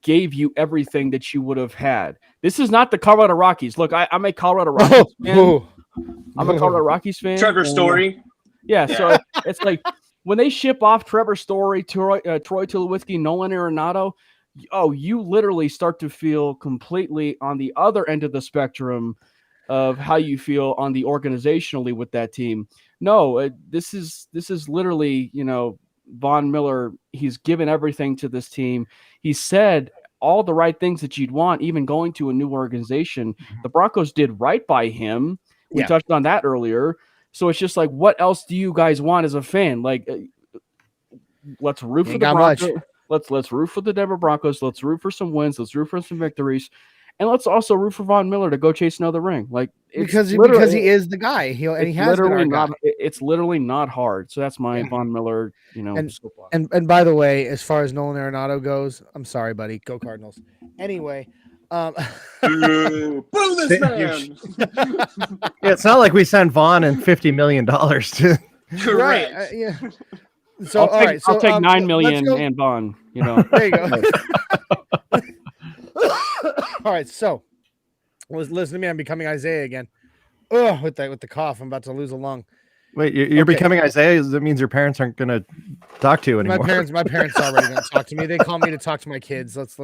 gave you everything that you would have had. This is not the Colorado Rockies. Look, I'm a Colorado Rockies fan. I'm a Colorado Rockies fan. Trevor Story. So it's like when they ship off Trevor Story, Troy Tulowitzki, Nolan Arenado, you literally start to feel completely on the other end of the spectrum of how you feel on the organizationally with that team. No, this is literally, Von Miller, he's given everything to this team. He said all the right things that you'd want, even going to a new organization. The Broncos did right by him. We touched on that earlier. So it's just like, what else do you guys want as a fan? Like, let's root for the Broncos. Let's root for the Denver Broncos. Let's root for some wins. Let's root for some victories. And let's also root for Von Miller to go chase another ring. Like, because he is the guy. He has been our guy. It's literally not hard. So that's my Von Miller, And by the way, as far as Nolan Arenado goes, I'm sorry, buddy. Go Cardinals. Anyway. Boo this man. It's not like we sent Vaughn and $50 million to. Correct. Right. So I'll take $9 million and Vaughn. There you go. All right, so listen to me. I'm becoming Isaiah again. Oh, with the cough, I'm about to lose a lung. Wait, you're becoming Isaiah? That means your parents aren't going to talk to you anymore. My parents already don't talk to me. They call me to talk to my kids. Let's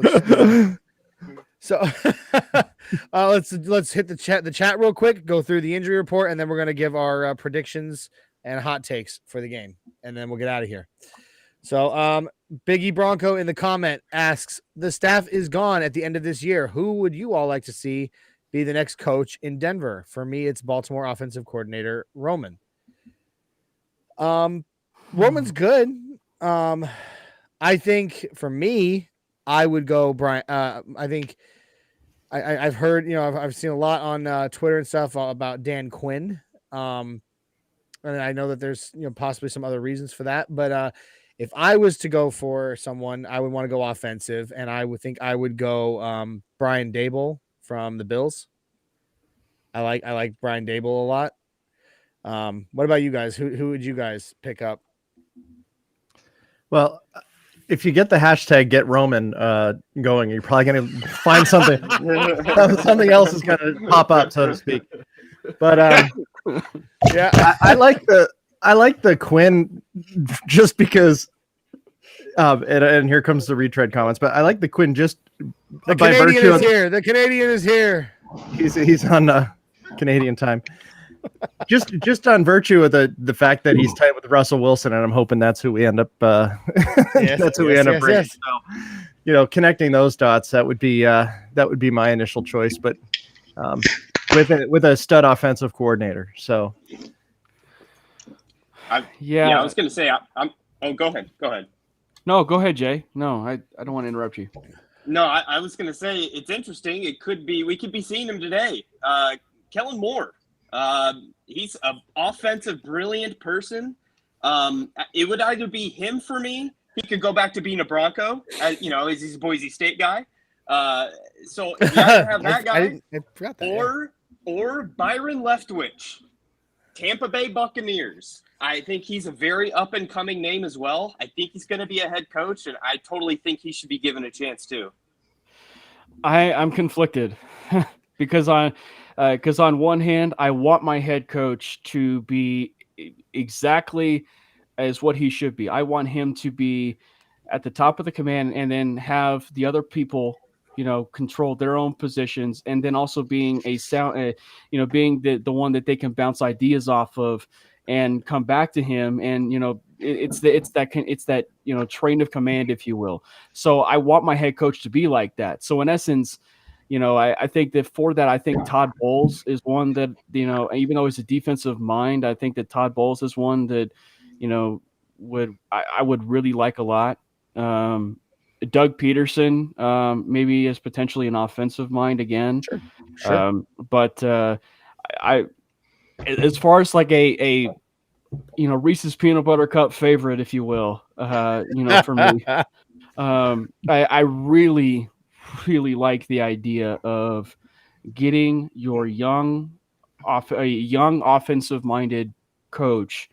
so let's hit the chat real quick. Go through the injury report, and then we're going to give our predictions and hot takes for the game, and then we'll get out of here. So, Biggie Bronco in the comment asks, the staff is gone at the end of this year. Who would you all like to see be the next coach in Denver? For me, it's Baltimore offensive coordinator Roman. Roman's good. I think for me, I would go Brian. I think I've heard, I've seen a lot on Twitter and stuff about Dan Quinn. And I know that there's, possibly some other reasons for that, but if I was to go for someone, I would want to go offensive, and I would think I would go Brian Daboll from the Bills. I like Brian Daboll a lot. What about you guys? Who would you guys pick up? Well, if you get the hashtag Get Roman going, you're probably going to find something. Something else is going to pop up, so to speak. But I like the Quinn just because. And here comes the retread comments, but I like the Quinn just the by Canadian virtue is here. The Canadian is here. He's on Canadian time. Just on virtue of the fact that he's tight with Russell Wilson, and I'm hoping that's who we end up. That's who we end up bringing. So, connecting those dots, that would be my initial choice. But with a stud offensive coordinator, so I was going to say, I'm. Oh, go ahead. No, go ahead, Jay. No, I don't want to interrupt you. No, I was going to say it's interesting. We could be seeing him today. Kellen Moore. He's an offensive, brilliant person. It would either be him for me. He could go back to being a Bronco, as he's a Boise State guy. So if you either have that guy or Byron Leftwich, Tampa Bay Buccaneers. I think he's a very up-and-coming name as well. I think he's going to be a head coach, and I totally think he should be given a chance too. I'm conflicted because on one hand, I want my head coach to be exactly as what he should be. I want him to be at the top of the command and then have the other people, control their own positions, and then also being being the one that they can bounce ideas off of and come back to him. And, it's that train of command, if you will. So I want my head coach to be like that. So in essence, I think that for that, I think Todd Bowles is one that, even though he's a defensive mind, I think that Todd Bowles is one that, I would really like a lot. Doug Peterson maybe is potentially an offensive mind again. Sure. But I as far as like a Reese's peanut butter cup favorite, if you will, for me, I really, really like the idea of getting your young offensive minded coach.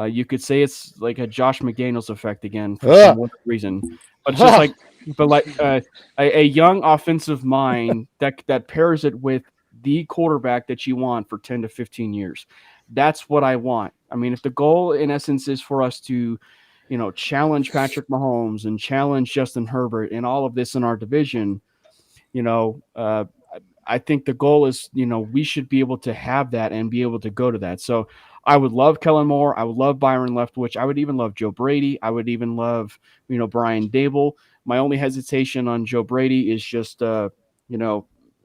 You could say it's like a Josh McDaniels effect again for some reason, but it's just a young offensive mind that pairs it with the quarterback that you want for 10 to 15 years. That's what I want. I mean, if the goal in essence is for us to, challenge Patrick Mahomes and challenge Justin Herbert and all of this in our division, I think the goal is, we should be able to have that and be able to go to that. So I would love Kellen Moore. I would love Byron Leftwich. I would even love Joe Brady. I would even love, Brian Dable. My only hesitation on Joe Brady is just,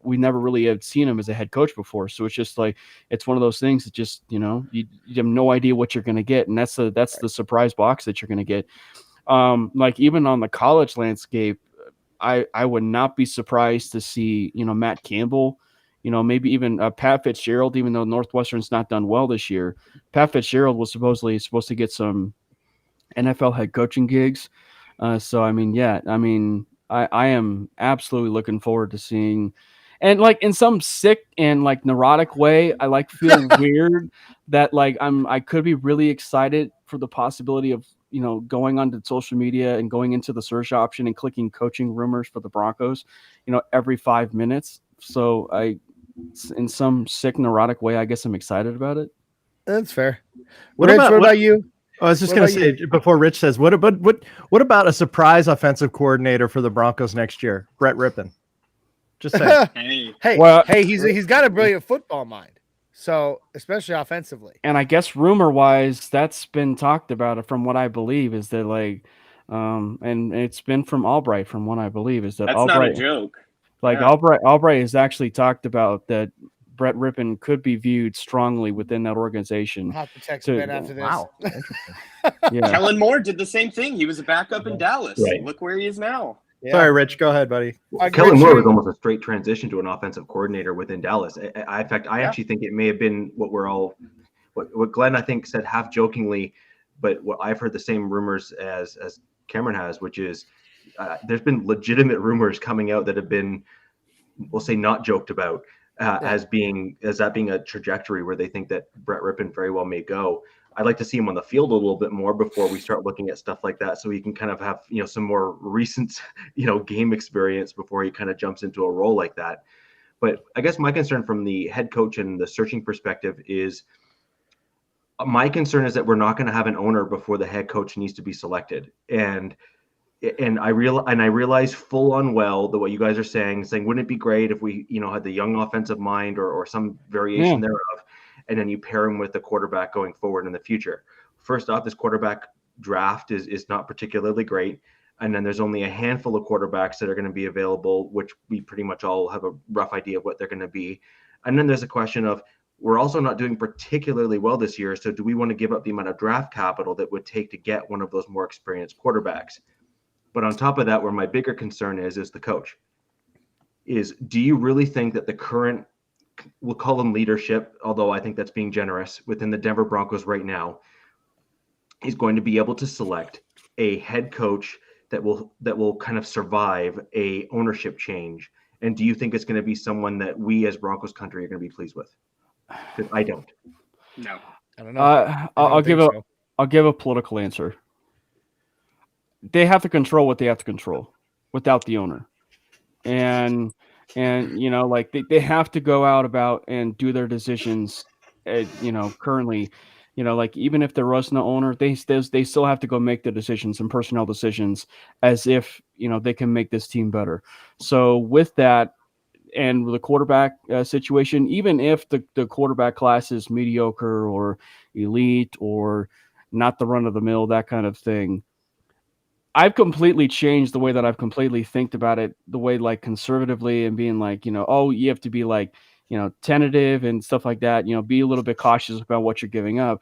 we never really have seen him as a head coach before. So it's just like, it's one of those things that just, you have no idea what you're going to get. And that's the surprise box that you're going to get. Like even on the college landscape, I would not be surprised to see, Matt Campbell, maybe even Pat Fitzgerald, even though Northwestern's not done well this year. Pat Fitzgerald was supposed to get some NFL head coaching gigs. So, I am absolutely looking forward to seeing, and like in some sick and like neurotic way, I like feel weird that like I could be really excited for the possibility of, going onto social media and going into the search option and clicking coaching rumors for the Broncos, every 5 minutes. So in some sick neurotic way, I guess I'm excited about it. That's fair. What Rich, about what about you? I was just going to say before Rich says, what about a surprise offensive coordinator for the Broncos next year? Brett Rippon. Just saying. Hey, he's got a brilliant football mind. So, especially offensively. And I guess rumor-wise, that's been talked about from what I believe is that like and it's been from Albright from what I believe is that that's Albright, not a joke. Like yeah. Albright has actually talked about that Brett Rippon could be viewed strongly within that organization. I'll have to text Ben after this. Wow. Yeah. Kellen Moore did the same thing. He was a backup in Dallas. Right. Look where he is now. Yeah. Sorry, Rich. Go ahead, buddy. Kellen Moore was almost a straight transition to an offensive coordinator within Dallas. I actually think it may have been what Glenn, I think, said half jokingly, but what I've heard the same rumors as Cameron has, which is there's been legitimate rumors coming out that have been, we'll say, not joked about as that being a trajectory where they think that Brett Rippon very well may go. I'd like to see him on the field a little bit more before we start looking at stuff like that, so he can kind of have some more recent game experience before he kind of jumps into a role like that. But I guess my concern from the head coach and the searching perspective is my concern is that we're not going to have an owner before the head coach needs to be selected. And I realize full on well that what you guys are saying wouldn't it be great if we had the young offensive mind or some variation thereof, and then you pair him with the quarterback going forward in the future. First off, this quarterback draft is not particularly great. And then there's only a handful of quarterbacks that are going to be available, which we pretty much all have a rough idea of what they're going to be. And then there's a question of, we're also not doing particularly well this year. So do we want to give up the amount of draft capital that would take to get one of those more experienced quarterbacks? But on top of that, where my bigger concern is the coach. Do you really think that the current, we'll call them leadership, although I think that's being generous, within the Denver Broncos right now, is going to be able to select a head coach that will kind of survive a ownership change? And do you think it's going to be someone that we as Broncos country are going to be pleased with? Because I don't. No, I don't know. I'll give a political answer. They have to control what they have to control without the owner. And like they have to go out about and do their decisions, currently, like even if there was no owner, they still have to go make the decisions and personnel decisions as if, they can make this team better. So with that and the quarterback situation, even if the quarterback class is mediocre or elite or not the run of the mill, that kind of thing, I've completely changed the way that I've completely think about it, the way like conservatively and being like, you have to be like, tentative and stuff like that, be a little bit cautious about what you're giving up.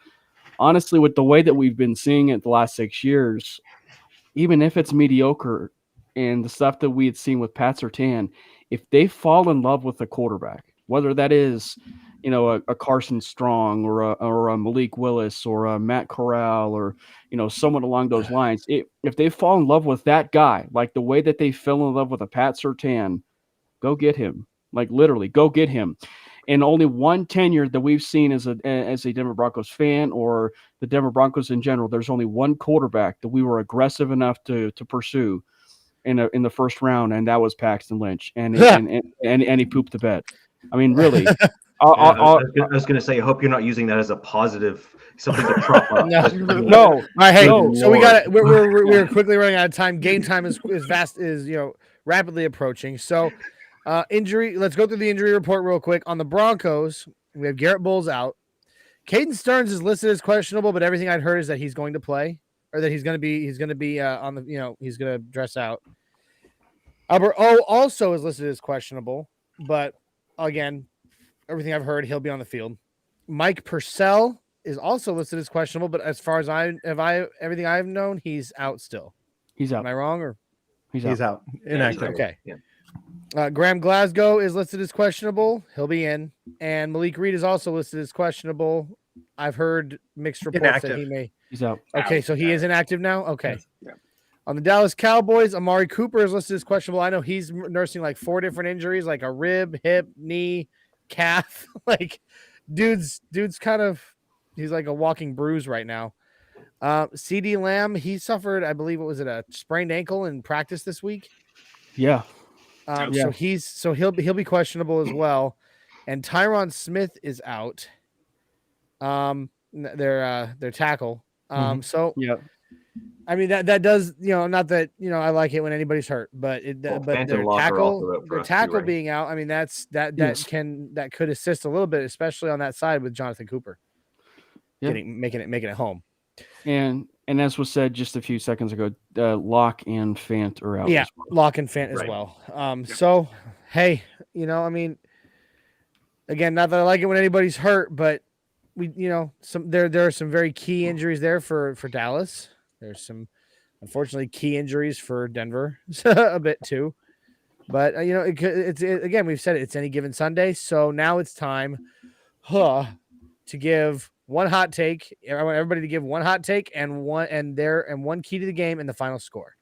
Honestly, with the way that we've been seeing it the last 6 years, even if it's mediocre and the stuff that we had seen with Pat Surtain, if they fall in love with the quarterback, whether that is, a Carson Strong or a Malik Willis or a Matt Corral or, someone along those lines, if they fall in love with that guy, like the way that they fell in love with a Pat Surtain, go get him. Like literally, go get him. And only one tenure that we've seen as a Denver Broncos fan or the Denver Broncos in general, there's only one quarterback that we were aggressive enough to pursue in the first round, and that was Paxton Lynch, and he pooped the bed. I mean, really. I was going to say, I hope you're not using that as a positive, something to prop up. No. All right, hey, so we're quickly running out of time. Game time is rapidly approaching. So, injury. Let's go through the injury report real quick. On the Broncos, we have Garrett Bowles out. Caden Stearns is listed as questionable, but everything I'd heard is that he's going to play, or that he's going to be on the he's going to dress out. Albert O also is listed as questionable, but again, everything I've heard, he'll be on the field. Mike Purcell is also listed as questionable, but as far as everything I've known, he's out still. He's out. Am I wrong or he's out? Inactive. Okay. Yeah. Graham Glasgow is listed as questionable. He'll be in. And Malik Reed is also listed as questionable. I've heard mixed reports that he's out. Okay, so he is inactive now? Okay. Yeah. On the Dallas Cowboys, Amari Cooper is listed as questionable. I know he's nursing like 4 different injuries, like a rib, hip, knee, calf. Like dude's kind of, he's like a walking bruise right now. CD Lamb, he suffered, I believe, a sprained ankle in practice this week? Yeah. So he'll be questionable as well. And Tyron Smith is out. Their tackle. So yeah. I mean that does, not that, I like it when anybody's hurt, but their tackle being out, I mean that could assist a little bit, especially on that side with Jonathan Cooper. Yeah. Making it home. And as was said just a few seconds ago, Locke and Fant are out. Yeah, Locke and Fant as well. So hey, I mean, again, not that I like it when anybody's hurt, but we, there are some very key injuries there for Dallas. There's some, unfortunately, key injuries for Denver a bit too. But it's again, we've said it's any given Sunday. So now it's time to give one hot take. I want everybody to give one hot take and one key to the game and the final score.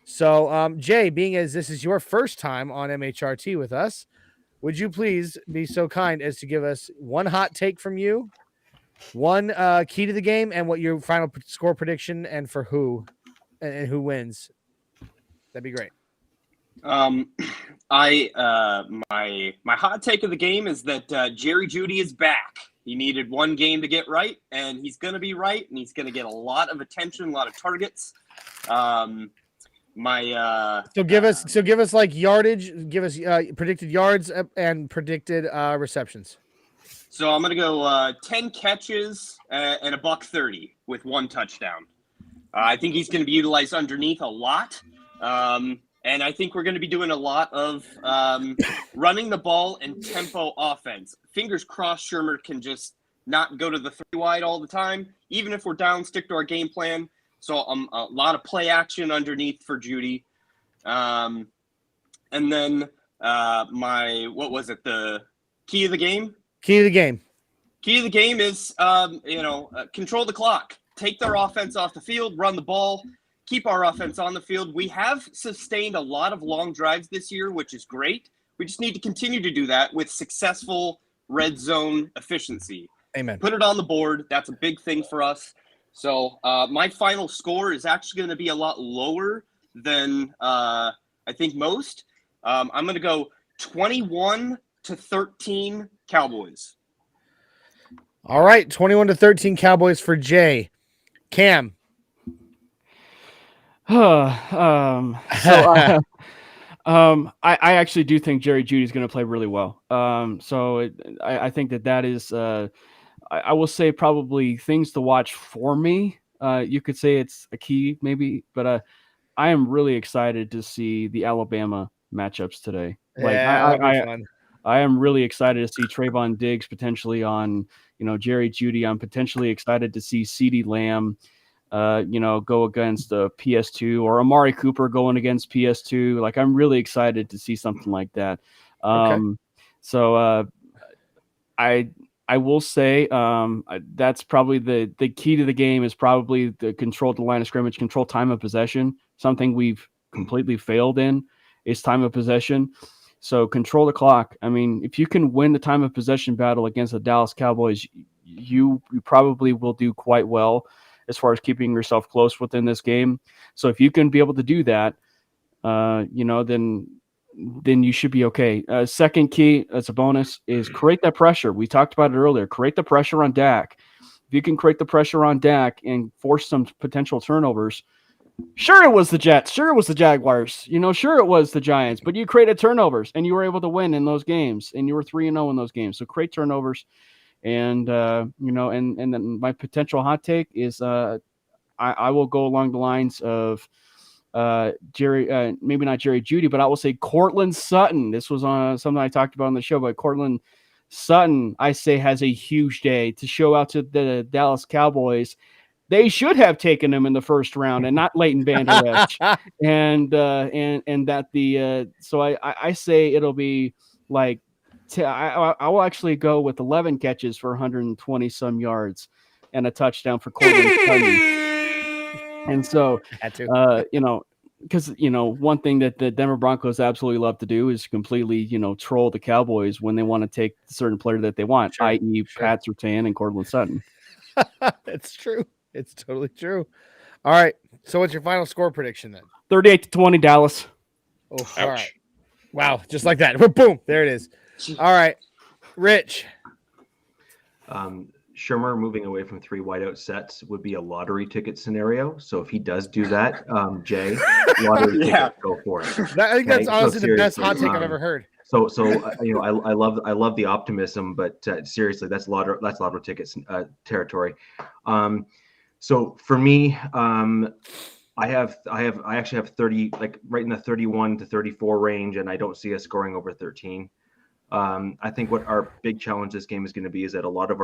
So, Jay, being as this is your first time on MHRT with us, would you please be so kind as to give us one hot take from you, one key to the game, and what your final score prediction and for who and who wins? That'd be great. My hot take of the game is that Jerry Jeudy is back. He needed one game to get right, and he's going to be right, and he's going to get a lot of attention, a lot of targets. So give us like yardage, give us predicted yards and predicted receptions. So I'm going to go 10 catches and $130 with 1 touchdown. I think he's going to be utilized underneath a lot. And I think we're going to be doing a lot of running the ball and tempo offense. Fingers crossed Shermer can just not go to the 3 wide all the time. Even if we're down, stick to our game plan. So a lot of play action underneath for Jeudy. And then the key of the game? Key of the game. Key of the game is, control the clock. Take their offense off the field, run the ball, keep our offense on the field. We have sustained a lot of long drives this year, which is great. We just need to continue to do that with successful red zone efficiency. Amen. Put it on the board. That's a big thing for us. So my final score is actually going to be a lot lower than I think most. I'm going to go 21-13 Cowboys. All right, 21-13 Cowboys for Jay. Cam. I actually do think Jerry Jeudy is going to play really well. I think that is, I will say probably things to watch for me. You could say it's a key maybe, but I am really excited to see the Alabama matchups today. I am really excited to see Trayvon Diggs potentially on, Jerry Jeudy. I'm potentially excited to see CeeDee Lamb, go against PS2 or Amari Cooper going against PS2. Like, I'm really excited to see something like that. I will say that's probably the key to the game is probably the control the line of scrimmage, control time of possession. Something we've completely failed in is time of possession. So control the clock. I mean, if you can win the time of possession battle against the Dallas Cowboys, you probably will do quite well as far as keeping yourself close within this game. So if you can be able to do that, then you should be okay. Second key, as a bonus, is create that pressure. We talked about it earlier. Create the pressure on Dak. If you can create the pressure on Dak and force some potential turnovers, sure, it was the Jets. Sure, it was the Jaguars. Sure, it was the Giants. But you created turnovers, and you were able to win in those games, and you were 3-0 in those games. So create turnovers, and and then my potential hot take is I will go along the lines of Jerry, maybe not Jerry Jeudy, but I will say Courtland Sutton. This was on something I talked about on the show, but Courtland Sutton, I say, has a huge day to show out to the Dallas Cowboys. They should have taken him in the first round and not Leighton Vander Esch. So I say it'll be like I will actually go with 11 catches for 120 some yards and a touchdown for Courtland Sutton. And so, because one thing that the Denver Broncos absolutely love to do is completely troll the Cowboys when they want to take a certain player that they want, i.e. Pat Surtain and Courtland Sutton. It's true. It's totally true. All right. So what's your final score prediction then? 38-20 Dallas. Oh, all right. Wow. Just like that. Boom. There it is. All right. Rich. Shermer moving away from 3 wideout sets would be a lottery ticket scenario. So if he does do that, Jay, lottery ticket, go for it. I think that's honestly the best hot take I've ever heard. So I love the optimism, but seriously, that's lotto tickets territory. So for me, I actually have 30, like right in the 31 to 34 range, and I don't see us scoring over 13. I think what our big challenge this game is going to be is that a lot of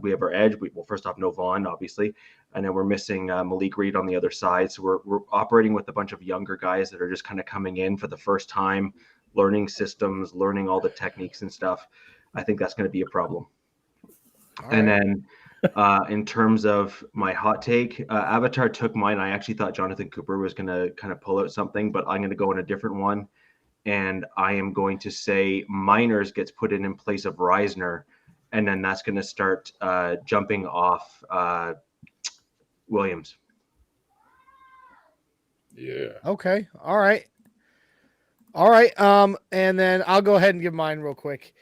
we have our edge. First off, no Vaughn, obviously, and then we're missing Malik Reed on the other side. So we're operating with a bunch of younger guys that are just kind of coming in for the first time, learning systems, learning all the techniques and stuff. I think that's going to be a problem. And then in terms of my hot take, Avatar took mine. I actually thought Jonathan Cooper was going to kind of pull out something, but I'm going to go in a different one. And I am going to say Miners gets put in place of Reisner, and then that's going to start jumping off Williams. Yeah. Okay. All right. And then I'll go ahead and give mine real quick.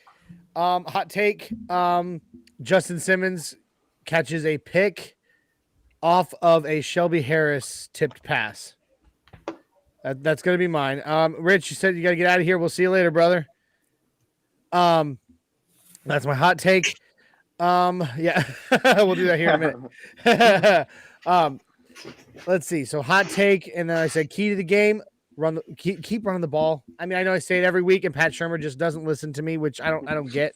Hot take. Justin Simmons catches a pick off of a Shelby Harris tipped pass. That's going to be mine. Rich, you said you got to get out of here. We'll see you later, brother. That's my hot take. Yeah, we'll do that here in a minute. Let's see. So hot take. And then I said key to the game, keep running the ball. I mean, I know I say it every week and Pat Shurmur just doesn't listen to me, which I don't get.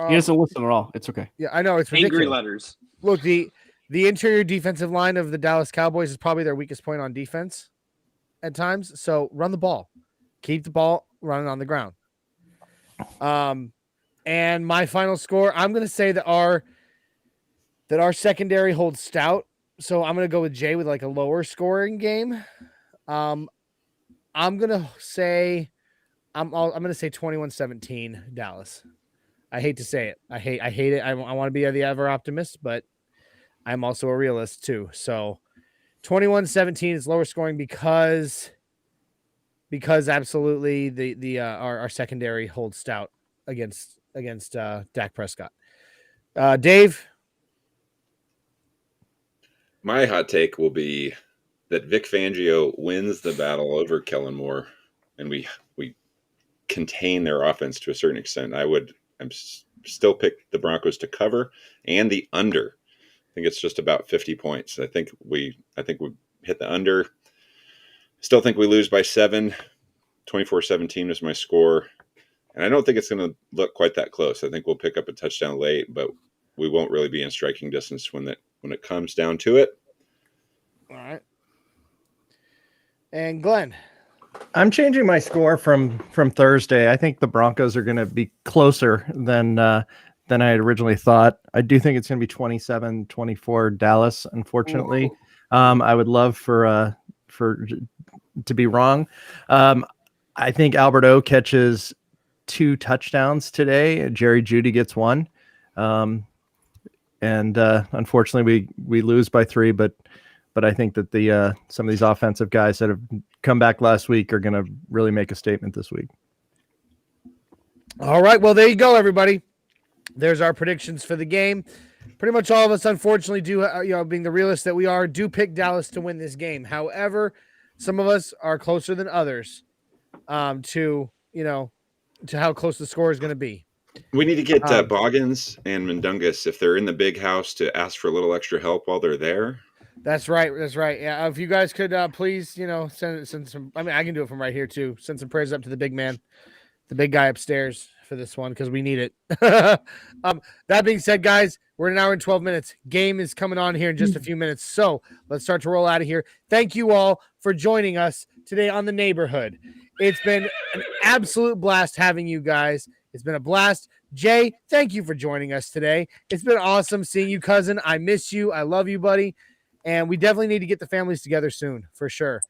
He doesn't listen at all. It's okay. Yeah, I know. It's ridiculous. Angry letters. Look, the the interior defensive line of the Dallas Cowboys is probably their weakest point on defense at times. So run the ball, keep the ball running on the ground. And my final score, I'm going to say that our secondary holds stout. So I'm going to go with Jay with like a lower scoring game. I'm going to say, I'm going to say 21-17 Dallas. I hate to say it. I hate it. I want to be the ever optimist, but I'm also a realist too. So 21-17 is lower scoring because absolutely our secondary holds stout against Dak Prescott. Dave? My hot take will be that Vic Fangio wins the battle over Kellen Moore, and we contain their offense to a certain extent. I'm still pick the Broncos to cover and the under. I think it's just about 50 points. I think we hit the under. Still think we lose by 7. 24-17 is my score. And I don't think it's going to look quite that close. I think we'll pick up a touchdown late, but we won't really be in striking distance when it comes down to it. All right. And Glenn? I'm changing my score from Thursday. I think the Broncos are going to be closer than I had originally thought. I do think it's going to be 27-24 Dallas, unfortunately. I would love for to be wrong. I think Albert O catches 2 touchdowns today. Jerry Jeudy gets 1. And unfortunately we lose by 3, but I think that some of these offensive guys that have come back last week are going to really make a statement this week. All right. Well, there you go, everybody. There's our predictions for the game. Pretty much all of us, unfortunately, do, being the realists that we are, do pick Dallas to win this game. However, some of us are closer than others to how close the score is going to be. We need to get Boggins and Mundungus, if they're in the big house, to ask for a little extra help while they're there. That's right. Yeah. If you guys could please, send some. I mean, I can do it from right here too. Send some prayers up to the big man, the big guy upstairs for this one because we need it. That being said, guys, we're an hour and 12 minutes. Game is coming on here in just a few minutes, so let's start to roll out of here. Thank you all for joining us today on the Neigh-borhood. It's been an absolute blast having you guys. It's been a blast. Jay, thank you for joining us today. It's been awesome seeing you, cousin. I miss you. I love you, buddy. And we definitely need to get the families together soon, for sure.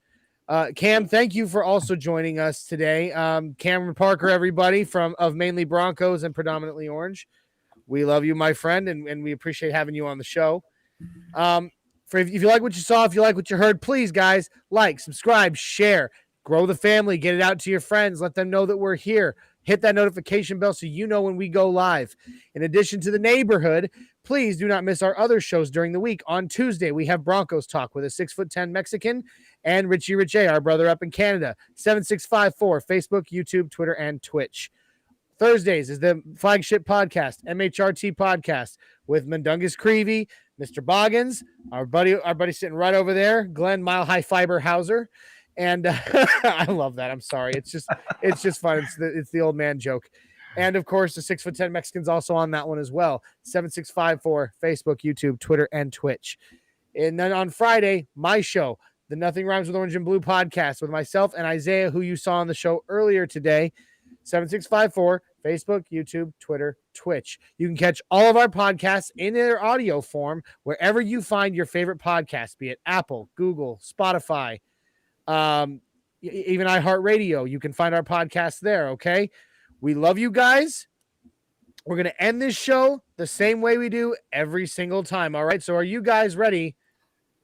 Cam, thank you for also joining us today. Cameron Parker, everybody, of mainly Broncos and predominantly Orange. We love you, my friend, and we appreciate having you on the show. If you like what you saw, if you like what you heard, please, guys, like, subscribe, share, grow the family, get it out to your friends, let them know that we're here. Hit that notification bell so you know when we go live. In addition to the Neigh-borhood, please do not miss our other shows during the week. On Tuesday, we have Broncos Talk with a 6'10" Mexican and Richie Richey, our brother up in Canada. 7654, Facebook, YouTube, Twitter, and Twitch. Thursdays is the flagship podcast, MHRT podcast, with Mundungus Creevy, Mr. Boggins, our buddy sitting right over there, Glenn Mile High Fiber Hauser. And I love that. I'm sorry. It's just fun. It's the old man joke. And of course, the 6'10" Mexicans also on that one as well. 7654, Facebook, YouTube, Twitter, and Twitch. And then on Friday, my show, the Nothing Rhymes with Orange and Blue podcast with myself and Isaiah, who you saw on the show earlier today. 7654, Facebook, YouTube, Twitter, Twitch. You can catch all of our podcasts in their audio form wherever you find your favorite podcast, be it Apple, Google, Spotify, even iHeartRadio. You can find our podcast there. Okay. We love you guys. We're going to end this show the same way we do every single time. All right. So are you guys ready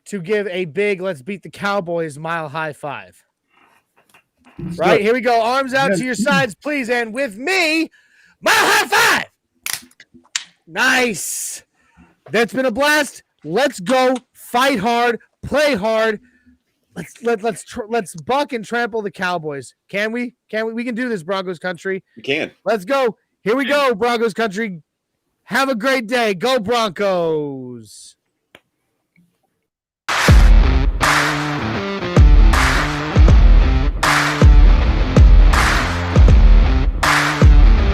to give a big, let's beat the Cowboys mile high five? Right. Here we go. Arms out to your sides, please. And with me, mile high five. Nice. That's been a blast. Let's go. Fight hard. Play hard. Let's buck and trample the Cowboys. Can we? We can do this, Broncos country. We can. Let's go. Here we go, Broncos country. Have a great day. Go Broncos.